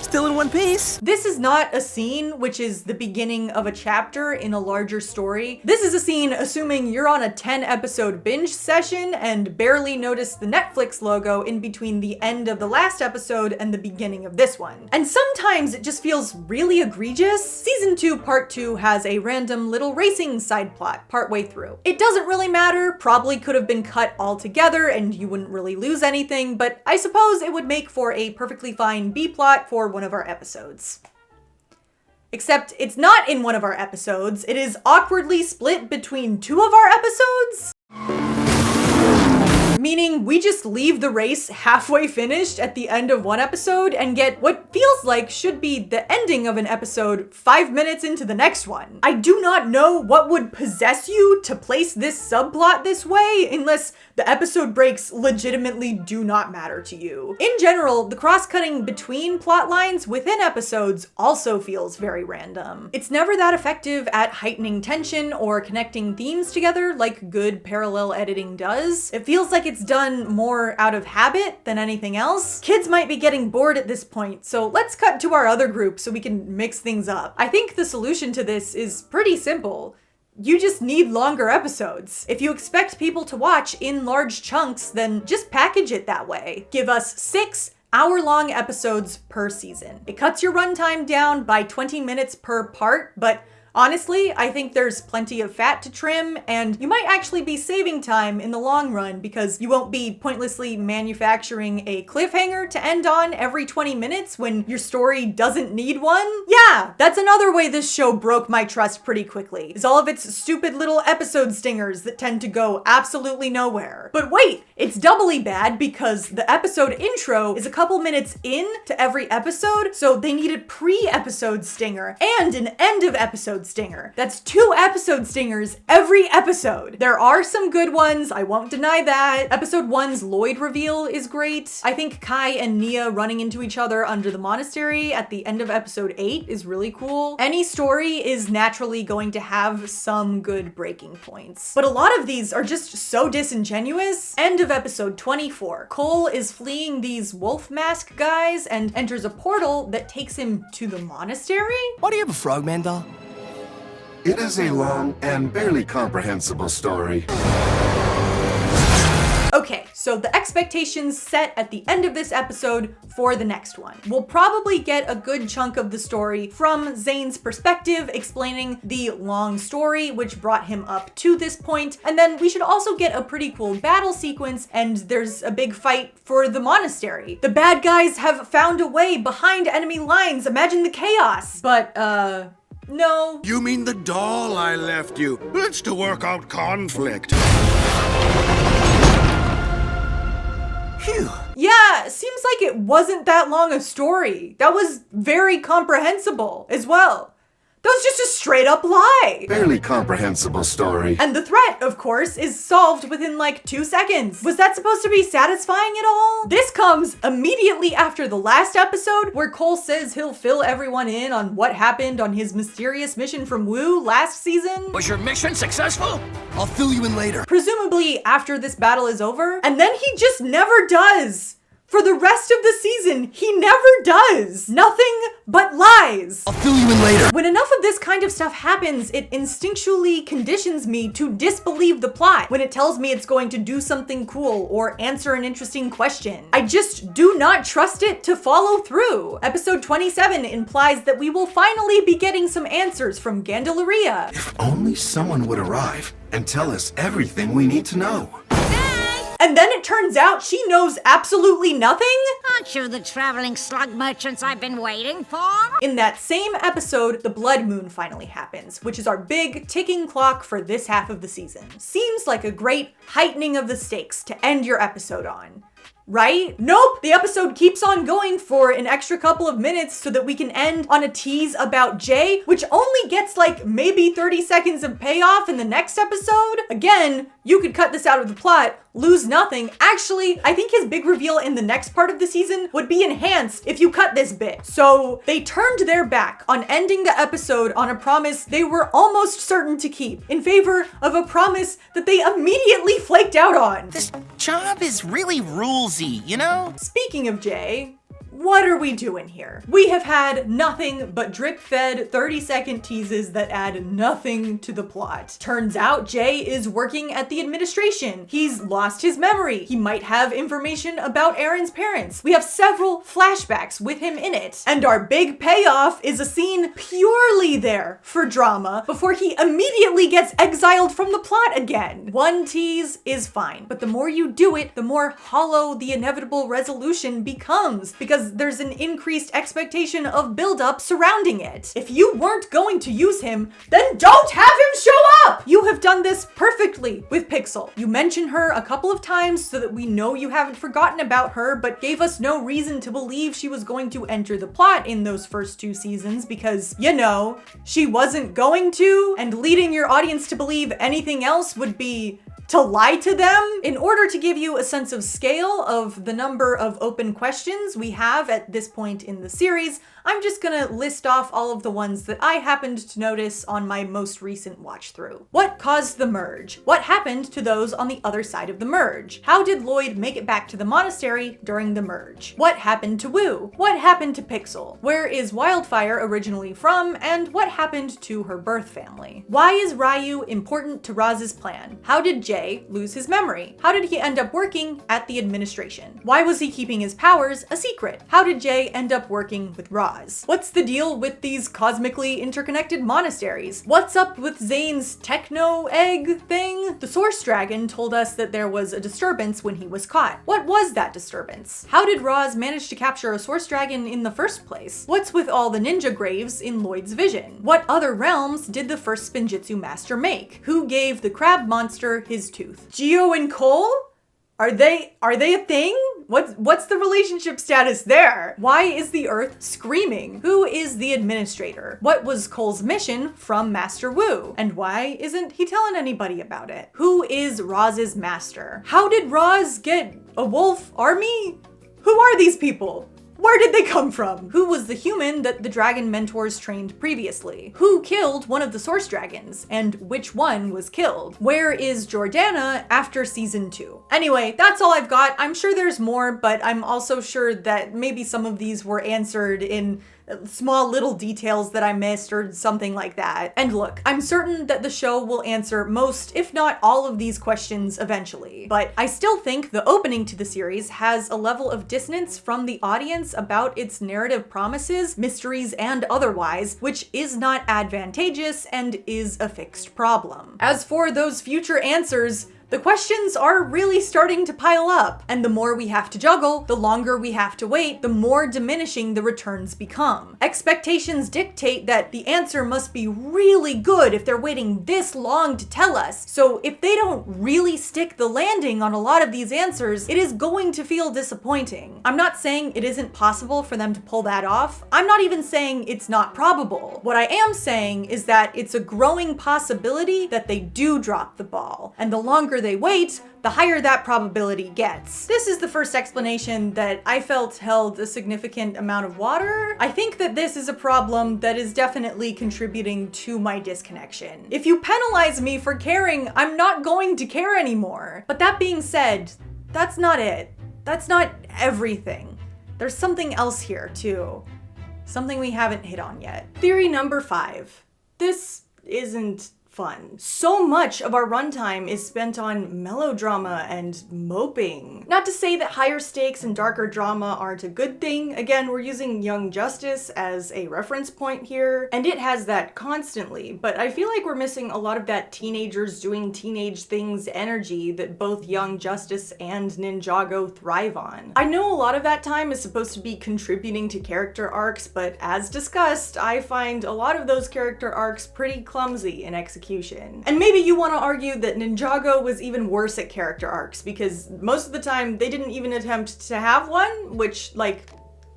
Still in one piece? This is not a scene which is the beginning of a chapter in a larger story. This is a scene assuming you're on a 10-episode binge session and barely noticed the Netflix logo in between the end of the last episode and the beginning of this one. And sometimes it just feels really egregious. Season 2 Part 2 has a random little racing side plot partway through. It doesn't really matter, probably could have been cut altogether and you wouldn't really lose anything, but I suppose it would make for a perfectly fine B-plot for one of our episodes. Except it's not in one of our episodes, it is awkwardly split between two of our episodes. meaning we just leave the race halfway finished at the end of one episode and get what feels like should be the ending of an episode 5 minutes into the next one. I do not know what would possess you to place this subplot this way unless the episode breaks legitimately do not matter to you. In general, the cross-cutting between plot lines within episodes also feels very random. It's never that effective at heightening tension or connecting themes together like good parallel editing does. It feels like it's done more out of habit than anything else. Kids might be getting bored at this point, so let's cut to our other group so we can mix things up. I think the solution to this is pretty simple. You just need longer episodes. If you expect people to watch in large chunks, then just package it that way. Give us 6 hour-long episodes per season. It cuts your runtime down by 20 minutes per part, but honestly, I think there's plenty of fat to trim, and you might actually be saving time in the long run because you won't be pointlessly manufacturing a cliffhanger to end on every 20 minutes when your story doesn't need one. Yeah, that's another way this show broke my trust pretty quickly, is all of its stupid little episode stingers that tend to go absolutely nowhere. But wait, it's doubly bad because the episode intro is a couple minutes in to every episode, so they needed pre-episode stinger and an end of episode stinger. That's 2 episode stingers every episode. There are some good ones, I won't deny that. Episode 1's Lloyd reveal is great. I think Kai and Nia running into each other under the monastery at the end of episode 8 is really cool. Any story is naturally going to have some good breaking points, but a lot of these are just so disingenuous. End of episode 24. Cole is fleeing these wolf mask guys and enters a portal that takes him to the monastery? Why do you have a frogman doll? It is a long and barely comprehensible story. Okay, so the expectations set at the end of this episode for the next one. We'll probably get a good chunk of the story from Zane's perspective, explaining the long story which brought him up to this point, and then we should also get a pretty cool battle sequence, and there's a big fight for the monastery. The bad guys have found a way behind enemy lines, imagine the chaos! But, no. You mean the doll I left you? It's to work out conflict. Phew. Yeah, seems like it wasn't that long a story. That was very comprehensible as well. That was just a straight up lie. Barely comprehensible story. And the threat, of course, is solved within like 2 seconds. Was that supposed to be satisfying at all? This comes immediately after the last episode where Cole says he'll fill everyone in on what happened on his mysterious mission from Wu last season. Was your mission successful? I'll fill you in later. Presumably after this battle is over. And then he just never does. For the rest of the season, he never does. Nothing but lies. I'll fill you in later. When enough of this kind of stuff happens, it instinctually conditions me to disbelieve the plot when it tells me it's going to do something cool or answer an interesting question. I just do not trust it to follow through. Episode 27 implies that we will finally be getting some answers from Gandalaria. If only someone would arrive and tell us everything we need to know. And then it turns out she knows absolutely nothing? Aren't you the traveling slug merchants I've been waiting for? In that same episode, the blood moon finally happens, which is our big ticking clock for this half of the season. Seems like a great heightening of the stakes to end your episode on. Right? Nope! The episode keeps on going for an extra couple of minutes so that we can end on a tease about Jay, which only gets like maybe 30 seconds of payoff in the next episode. Again, you could cut this out of the plot, lose nothing. Actually, I think his big reveal in the next part of the season would be enhanced if you cut this bit. So they turned their back on ending the episode on a promise they were almost certain to keep in favor of a promise that they immediately flaked out on. This job is really rulesy, you know? Speaking of Jay, what are we doing here? We have had nothing but drip-fed 30-second teases that add nothing to the plot. Turns out Jay is working at the administration. He's lost his memory. He might have information about Aaron's parents. We have several flashbacks with him in it. And our big payoff is a scene purely there for drama before he immediately gets exiled from the plot again. One tease is fine, but the more you do it, the more hollow the inevitable resolution becomes, because because there's an increased expectation of build-up surrounding it. If you weren't going to use him, then don't have him show up! You have done this perfectly with Pixel. You mention her a couple of times so that we know you haven't forgotten about her, but gave us no reason to believe she was going to enter the plot in those first 2 seasons because, you know, she wasn't going to, and leading your audience to believe anything else would be to lie to them. In order to give you a sense of scale of the number of open questions we have at this point in the series, I'm just gonna list off all of the ones that I happened to notice on my most recent watch through. What caused the merge? What happened to those on the other side of the merge? How did Lloyd make it back to the monastery during the merge? What happened to Wu? What happened to Pixel? Where is Wildfire originally from, and what happened to her birth family? Why is Ryu important to Roz's plan? How did Jay lose his memory? How did he end up working at the administration? Why was he keeping his powers a secret? How did Jay end up working with Roz? What's the deal with these cosmically interconnected monasteries? What's up with Zane's techno egg thing? The Source Dragon told us that there was a disturbance when he was caught. What was that disturbance? How did Roz manage to capture a Source Dragon in the first place? What's with all the ninja graves in Lloyd's vision? What other realms did the first Spinjitzu master make? Who gave the crab monster his tooth? Geo and Cole? Are they a thing? What's the relationship status there? Why is the Earth screaming? Who is the administrator? What was Cole's mission from Master Wu? And why isn't he telling anybody about it? Who is Roz's master? How did Roz get a wolf army? Who are these people? Where did they come from? Who was the human that the dragon mentors trained previously? Who killed one of the Source Dragons? And which one was killed? Where is Jordana after season 2? Anyway, that's all I've got. I'm sure there's more, but I'm also sure that maybe some of these were answered in small little details that I missed or something like that. And look, I'm certain that the show will answer most, if not all of these questions eventually, but I still think the opening to the series has a level of dissonance from the audience about its narrative promises, mysteries, and otherwise, which is not advantageous and is a fixed problem. As for those future answers, the questions are really starting to pile up, and the more we have to juggle, the longer we have to wait, the more diminishing the returns become. Expectations dictate that the answer must be really good if they're waiting this long to tell us, so if they don't really stick the landing on a lot of these answers, it is going to feel disappointing. I'm not saying it isn't possible for them to pull that off. I'm not even saying it's not probable. What I am saying is that it's a growing possibility that they do drop the ball, and the longer they wait, the higher that probability gets. This is the first explanation that I felt held a significant amount of water. I think that this is a problem that is definitely contributing to my disconnection. If you penalize me for caring, I'm not going to care anymore. But that being said, that's not it. That's not everything. There's something else here too. Something we haven't hit on yet. Theory number 5. This isn't fun. So much of our runtime is spent on melodrama and moping. Not to say that higher stakes and darker drama aren't a good thing. Again, we're using Young Justice as a reference point here, and it has that constantly, but I feel like we're missing a lot of that teenagers doing teenage things energy that both Young Justice and Ninjago thrive on. I know a lot of that time is supposed to be contributing to character arcs, but as discussed, I find a lot of those character arcs pretty clumsy in execution. And maybe you want to argue that Ninjago was even worse at character arcs because most of the time they didn't even attempt to have one, which, like,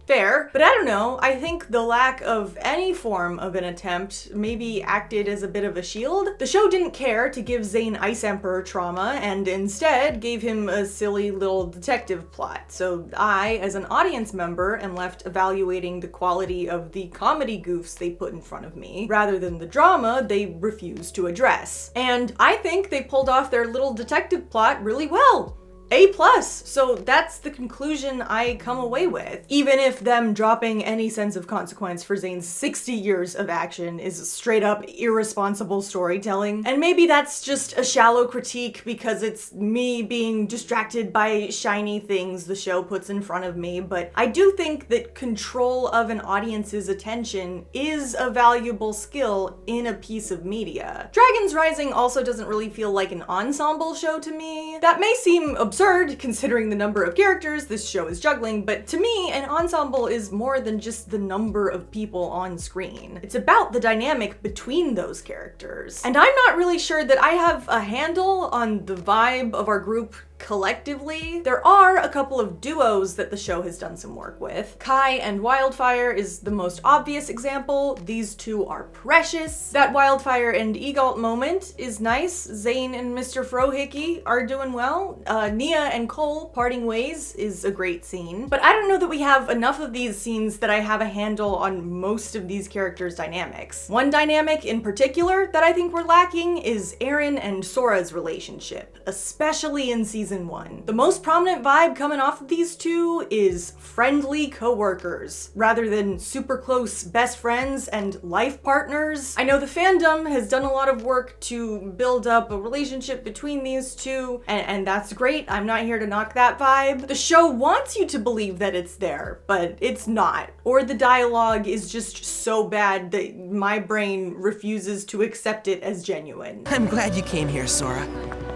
fair. But I don't know, I think the lack of any form of an attempt maybe acted as a bit of a shield. The show didn't care to give Zane Ice Emperor trauma and instead gave him a silly little detective plot. So I, as an audience member, am left evaluating the quality of the comedy goofs they put in front of me rather than the drama they refuse to address. And I think they pulled off their little detective plot really well. A+, so that's the conclusion I come away with. Even if them dropping any sense of consequence for Zane's 60 years of action is straight up irresponsible storytelling. And maybe that's just a shallow critique because it's me being distracted by shiny things the show puts in front of me, but I do think that control of an audience's attention is a valuable skill in a piece of media. Dragons Rising also doesn't really feel like an ensemble show to me. That may seem absurd absurd considering the number of characters this show is juggling, but to me, an ensemble is more than just the number of people on screen. It's about the dynamic between those characters. And I'm not really sure that I have a handle on the vibe of our group collectively. There are a couple of duos that the show has done some work with. Kai and Wildfire is the most obvious example. These two are precious. That Wildfire and Egalt moment is nice. Zane and Mr. Frohickey are doing well. Nia and Cole parting ways is a great scene. But I don't know that we have enough of these scenes that I have a handle on most of these characters' dynamics. One dynamic in particular that I think we're lacking is Eren and Sora's relationship, especially in season 1. The most prominent vibe coming off of these two is friendly co-workers, rather than super close best friends and life partners. I know the fandom has done a lot of work to build up a relationship between these two, and that's great. I'm not here to knock that vibe. The show wants you to believe that it's there, but it's not. Or the dialogue is just so bad that my brain refuses to accept it as genuine. I'm glad you came here, Sora.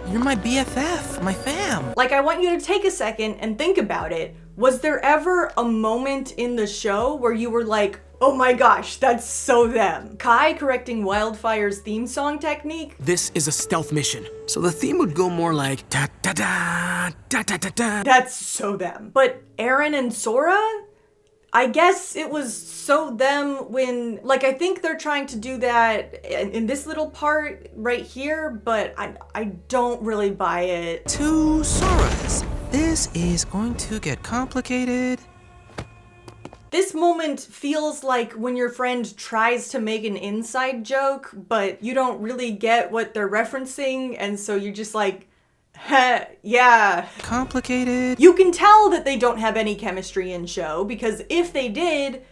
You're my BFF, my fam. Like, I want you to take a second and think about it. Was there ever a moment in the show where you were like, oh my gosh, that's so them? Kai correcting Wildfire's theme song technique? This is a stealth mission, so the theme would go more like da da da da da da da. That's so them. But Eren and Sora? I guess it was so them when, like, I think they're trying to do that in this little part right here, but I don't really buy it. Two Soras. This is going to get complicated. This moment feels like when your friend tries to make an inside joke, but you don't really get what they're referencing, and so you're just like, heh, yeah. Complicated. You can tell that they don't have any chemistry in show, because if they did,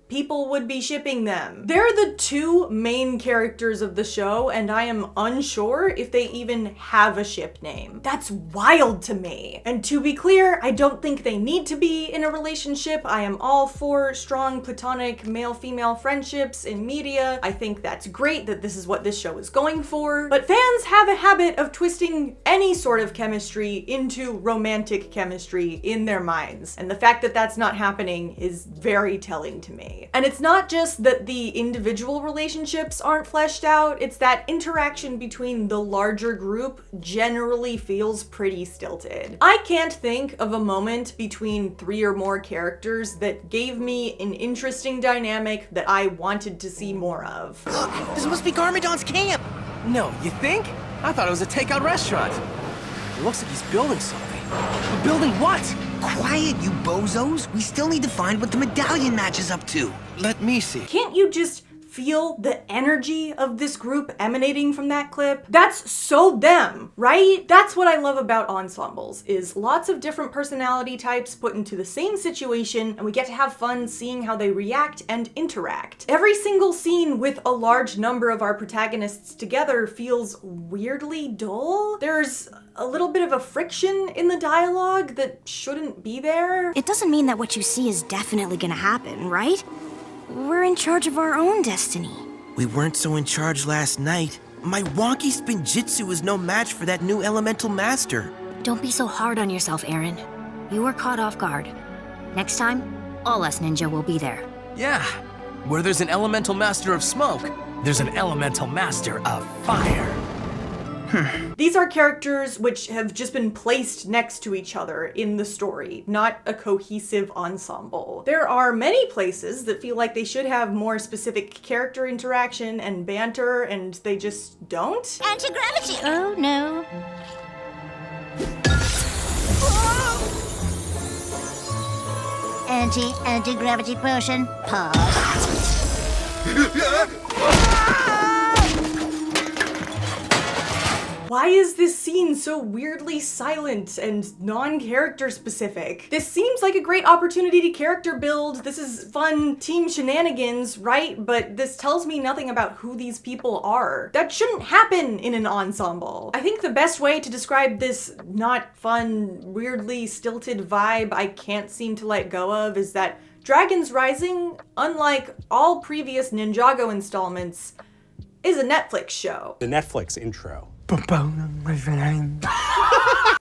people would be shipping them. They're the two main characters of the show, and I am unsure if they even have a ship name. That's wild to me. And to be clear, I don't think they need to be in a relationship. I am all for strong platonic male-female friendships in media. I think that's great that this is what this show is going for. But fans have a habit of twisting any sort of chemistry into romantic chemistry in their minds. And the fact that that's not happening is very telling to me. And it's not just that the individual relationships aren't fleshed out, it's that interaction between the larger group generally feels pretty stilted. I can't think of a moment between 3 or more characters that gave me an interesting dynamic that I wanted to see more of. Look, this must be Garmadon's camp. No, you think? I thought it was a takeout restaurant. It looks like he's building something. But building what? Quiet, you bozos. We still need to find what the medallion matches up to. Let me see. Can't you just feel the energy of this group emanating from that clip? That's so them, right? That's what I love about ensembles, is lots of different personality types put into the same situation, and we get to have fun seeing how they react and interact. Every single scene with a large number of our protagonists together feels weirdly dull. There's a little bit of a friction in the dialogue that shouldn't be there. It doesn't mean that what you see is definitely gonna happen, right? We're in charge of our own destiny. We weren't so in charge last night. My wonky spin jitsu is no match for that new elemental master. Don't be so hard on yourself, Eren. You were caught off guard. Next time, all us ninja will be there. Yeah, where there's an elemental master of smoke, there's an elemental master of fire. These are characters which have just been placed next to each other in the story, not a cohesive ensemble. There are many places that feel like they should have more specific character interaction and banter, and they just don't. Anti-gravity! Oh no. Anti-gravity potion. Pause. Why is this scene so weirdly silent and non-character specific? This seems like a great opportunity to character build. This is fun team shenanigans, right? But this tells me nothing about who these people are. That shouldn't happen in an ensemble. I think the best way to describe this not fun, weirdly stilted vibe I can't seem to let go of is that Dragons Rising, unlike all previous Ninjago installments, is a Netflix show. The Netflix intro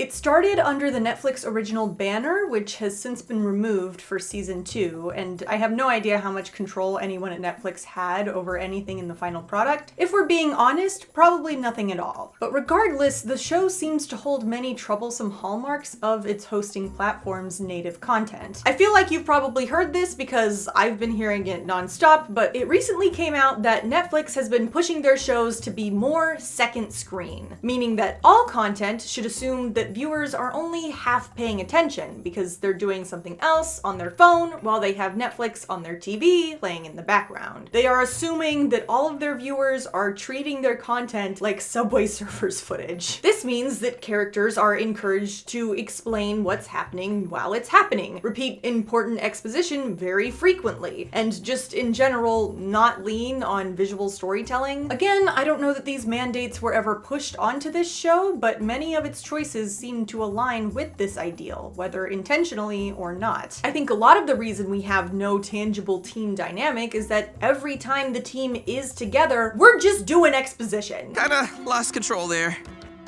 It started under the Netflix original banner, which has since been removed for season 2, and I have no idea how much control anyone at Netflix had over anything in the final product. If we're being honest, probably nothing at all. But regardless, the show seems to hold many troublesome hallmarks of its hosting platform's native content. I feel like you've probably heard this because I've been hearing it nonstop, but it recently came out that Netflix has been pushing their shows to be more second screen, meaning that all content should assume that viewers are only half paying attention because they're doing something else on their phone while they have Netflix on their TV playing in the background. They are assuming that all of their viewers are treating their content like Subway Surfers footage. This means that characters are encouraged to explain what's happening while it's happening, repeat important exposition very frequently, and just in general not lean on visual storytelling. Again, I don't know that these mandates were ever pushed onto this show, but many of its choices seem to align with this ideal, whether intentionally or not. I think a lot of the reason we have no tangible team dynamic is that every time the team is together, we're just doing exposition. Kinda lost control there.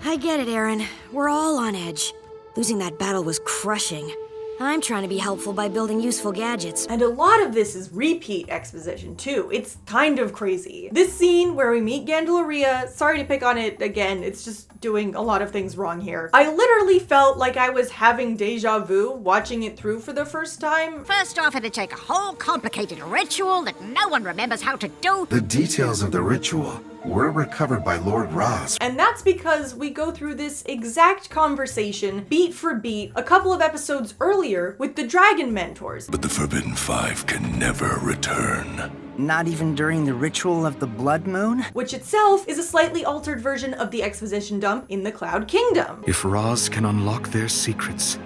I get it, Aaron. We're all on edge. Losing that battle was crushing. I'm trying to be helpful by building useful gadgets. And a lot of this is repeat exposition too. It's kind of crazy. This scene where we meet Gandalorian, sorry to pick on it again, it's just doing a lot of things wrong here. I literally felt like I was having deja vu watching it through for the first time. First off, it'd take a whole complicated ritual that no one remembers how to do. The details of the ritual were recovered by Lord Ross. And that's because we go through this exact conversation, beat for beat, a couple of episodes earlier with the Dragon Mentors. But the Forbidden Five can never return. Not even during the ritual of the Blood Moon? Which itself is a slightly altered version of the exposition dump in the Cloud Kingdom. If Roz can unlock their secrets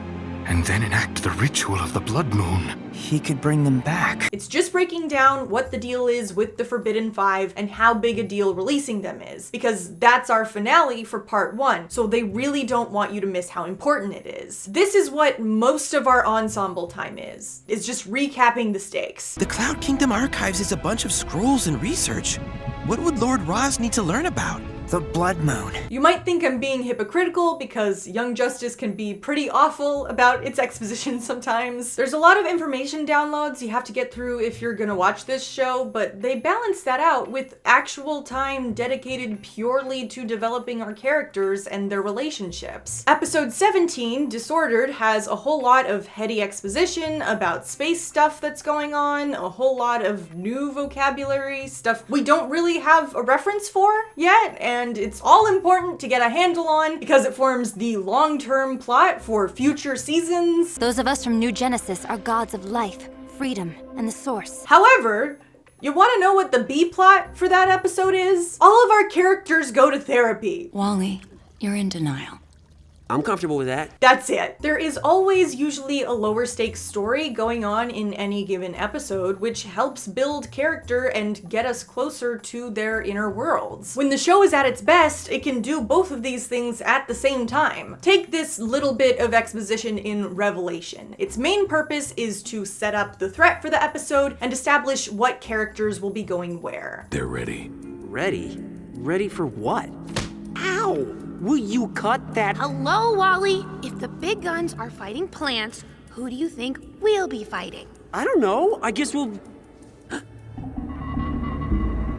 and then enact the ritual of the Blood Moon, he could bring them back. It's just breaking down what the deal is with the Forbidden Five and how big a deal releasing them is, because that's our finale for part 1, so they really don't want you to miss how important it is. This is what most of our ensemble time is just recapping the stakes. The Cloud Kingdom Archives is a bunch of scrolls and research. What would Lord Roz need to learn about? The Blood Moon. You might think I'm being hypocritical because Young Justice can be pretty awful about its exposition sometimes. There's a lot of information downloads you have to get through if you're gonna watch this show, but they balance that out with actual time dedicated purely to developing our characters and their relationships. Episode 17, Disordered, has a whole lot of heady exposition about space stuff that's going on, a whole lot of new vocabulary, stuff we don't really have a reference for yet, and it's all important to get a handle on because it forms the long-term plot for future seasons. Those of us from New Genesis are gods of life, freedom, and the source. However, you want to know what the B-plot for that episode is? All of our characters go to therapy. Wally, you're in denial. I'm comfortable with that. That's it. There is always usually a lower stakes story going on in any given episode, which helps build character and get us closer to their inner worlds. When the show is at its best, it can do both of these things at the same time. Take this little bit of exposition in Revelation. Its main purpose is to set up the threat for the episode and establish what characters will be going where. They're ready. Ready? Ready for what? Ow! Will you cut that? Hello, Wally. If the big guns are fighting plants, who do you think we'll be fighting? I don't know. I guess we'll...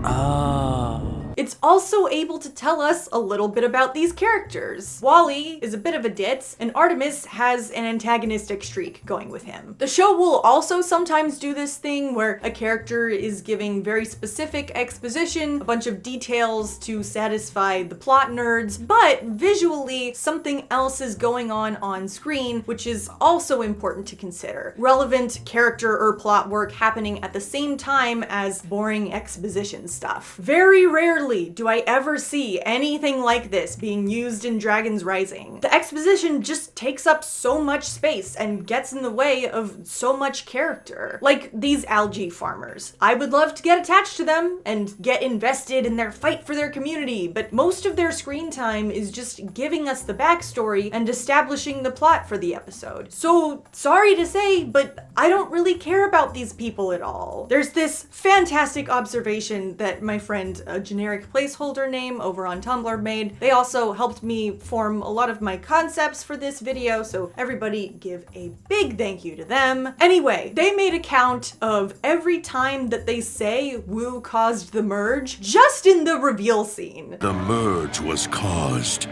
Oh. It's also able to tell us a little bit about these characters. Wally is a bit of a ditz, and Artemis has an antagonistic streak going with him. The show will also sometimes do this thing where a character is giving very specific exposition, a bunch of details to satisfy the plot nerds, but visually something else is going on screen, which is also important to consider. Relevant character or plot work happening at the same time as boring exposition stuff. Very rarely do I ever see anything like this being used in Dragons Rising. The exposition just takes up so much space and gets in the way of so much character. Like these algae farmers. I would love to get attached to them and get invested in their fight for their community, but most of their screen time is just giving us the backstory and establishing the plot for the episode. So, sorry to say, but I don't really care about these people at all. There's this fantastic observation that my friend, a generic generic placeholder name over on Tumblr made. They also helped me form a lot of my concepts for this video, so everybody give a big thank you to them. Anyway, they made a count of every time that they say Wu caused the merge, just in the reveal scene. The merge was caused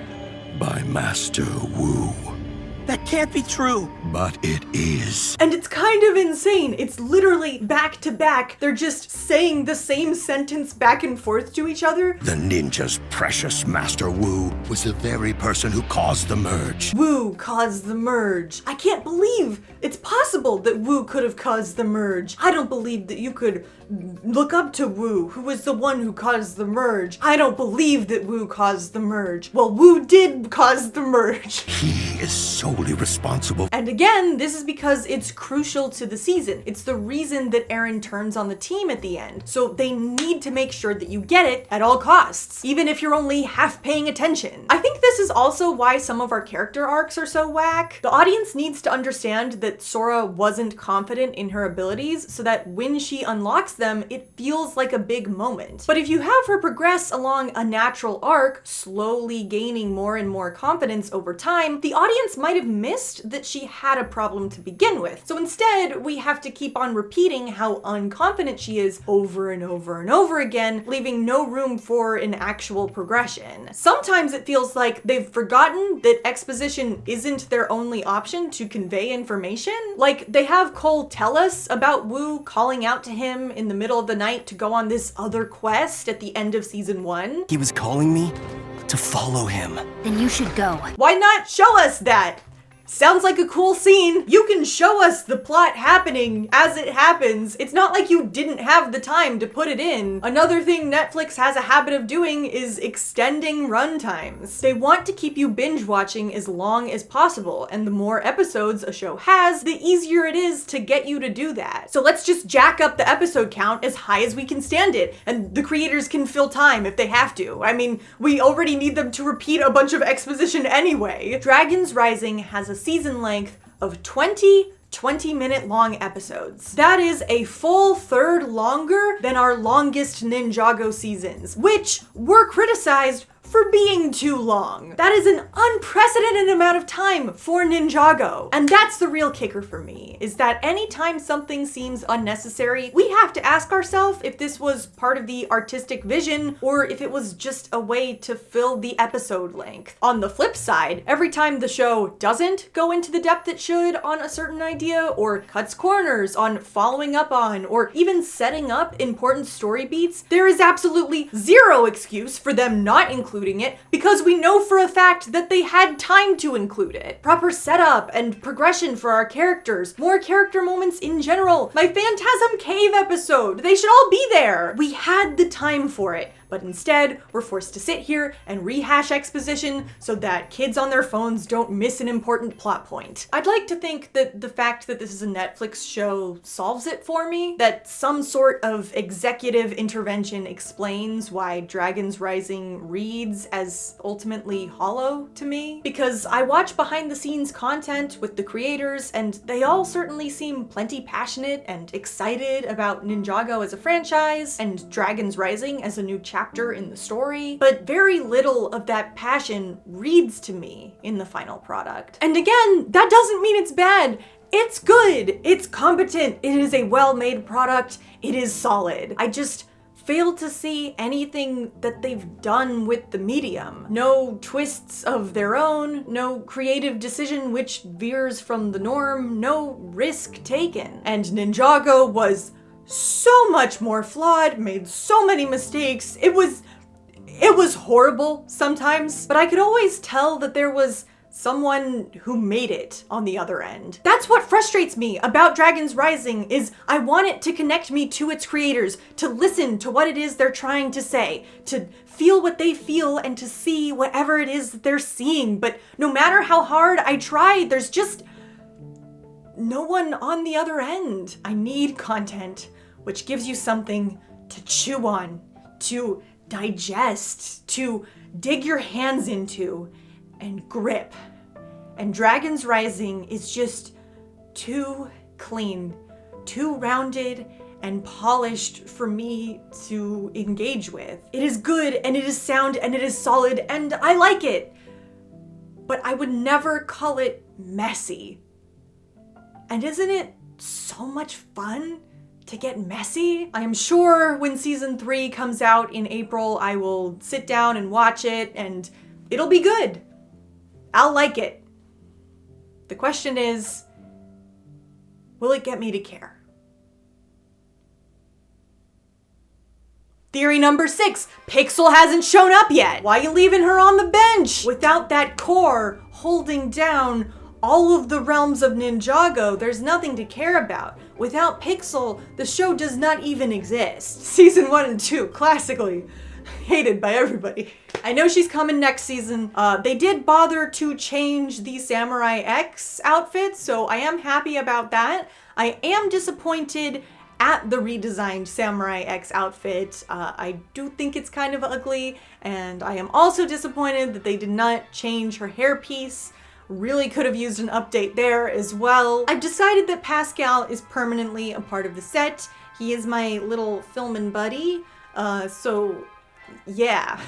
by Master Wu. That can't be true. But it is. And it's kind of insane. It's literally back to back. They're just saying the same sentence back and forth to each other. The ninja's precious Master Wu was the very person who caused the merge. Wu caused the merge. I can't believe it's possible that Wu could have caused the merge. I don't believe that you could look up to Wu, who was the one who caused the merge. I don't believe that Wu caused the merge. Well, Wu did cause the merge. He is solely responsible. And again, this is because it's crucial to the season. It's the reason that Eren turns on the team at the end. So they need to make sure that you get it at all costs, even if you're only half paying attention. I think this is also why some of our character arcs are so whack. The audience needs to understand that Sora wasn't confident in her abilities, so that when she unlocks them, it feels like a big moment. But if you have her progress along a natural arc, slowly gaining more and more confidence over time, the audience might have missed that she had a problem to begin with. So instead, we have to keep on repeating how unconfident she is over and over and over again, leaving no room for an actual progression. Sometimes it feels like they've forgotten that exposition isn't their only option to convey information. Like, they have Cole tell us about Wu calling out to him in the middle of the night to go on this other quest at the end of season 1. He was calling me to follow him. Then you should go. Why not show us that? Sounds like a cool scene. You can show us the plot happening as it happens. It's not like you didn't have the time to put it in. Another thing Netflix has a habit of doing is extending runtimes. They want to keep you binge watching as long as possible, and the more episodes a show has, the easier it is to get you to do that. So let's just jack up the episode count as high as we can stand it, and the creators can fill time if they have to. I mean, we already need them to repeat a bunch of exposition anyway. Dragons Rising has a season length of 20-minute long episodes. That is a full third longer than our longest Ninjago seasons, which were criticized for being too long. That is an unprecedented amount of time for Ninjago. And that's the real kicker for me, is that anytime something seems unnecessary, we have to ask ourselves if this was part of the artistic vision or if it was just a way to fill the episode length. On the flip side, every time the show doesn't go into the depth it should on a certain idea, or cuts corners on following up on, or even setting up important story beats, there is absolutely zero excuse for them not including it, because we know for a fact that they had time to include it. Proper setup and progression for our characters, more character moments in general, my Phantasm Cave episode, they should all be there. We had the time for it. But instead, we're forced to sit here and rehash exposition so that kids on their phones don't miss an important plot point. I'd like to think that the fact that this is a Netflix show solves it for me, that some sort of executive intervention explains why Dragons Rising reads as ultimately hollow to me. Because I watch behind the scenes content with the creators, and they all certainly seem plenty passionate and excited about Ninjago as a franchise and Dragons Rising as a new chapter in the story, but very little of that passion reads to me in the final product. And again, that doesn't mean it's bad. It's good, it's competent, it is a well-made product, it is solid. I just fail to see anything that they've done with the medium. No twists of their own, no creative decision which veers from the norm, no risk taken. And Ninjago was so much more flawed, made so many mistakes. It was horrible sometimes, but I could always tell that there was someone who made it on the other end. That's what frustrates me about Dragons Rising, is I want it to connect me to its creators, to listen to what it is they're trying to say, to feel what they feel, and to see whatever it is that they're seeing. But no matter how hard I try, there's just no one on the other end. I need content which gives you something to chew on, to digest, to dig your hands into, and grip. And Dragons Rising is just too clean, too rounded, and polished for me to engage with. It is good and it is sound and it is solid and I like it. But I would never call it messy. And isn't it so much fun to get messy? I am sure when season 3 comes out in April, I will sit down and watch it and it'll be good. I'll like it. The question is, will it get me to care? Theory number 6, Pixel hasn't shown up yet. Why are you leaving her on the bench? Without that core holding down all of the realms of Ninjago, there's nothing to care about. Without Pixel, the show does not even exist. Season 1 and 2, classically hated by everybody. I know she's coming next season. They did bother to change the Samurai X outfit, so I am happy about that. I am disappointed at the redesigned Samurai X outfit. I do think it's kind of ugly, and I am also disappointed that they did not change her hairpiece. Really could have used an update there as well. I've decided that Pascal is permanently a part of the set. He is my little filmin' buddy, so yeah.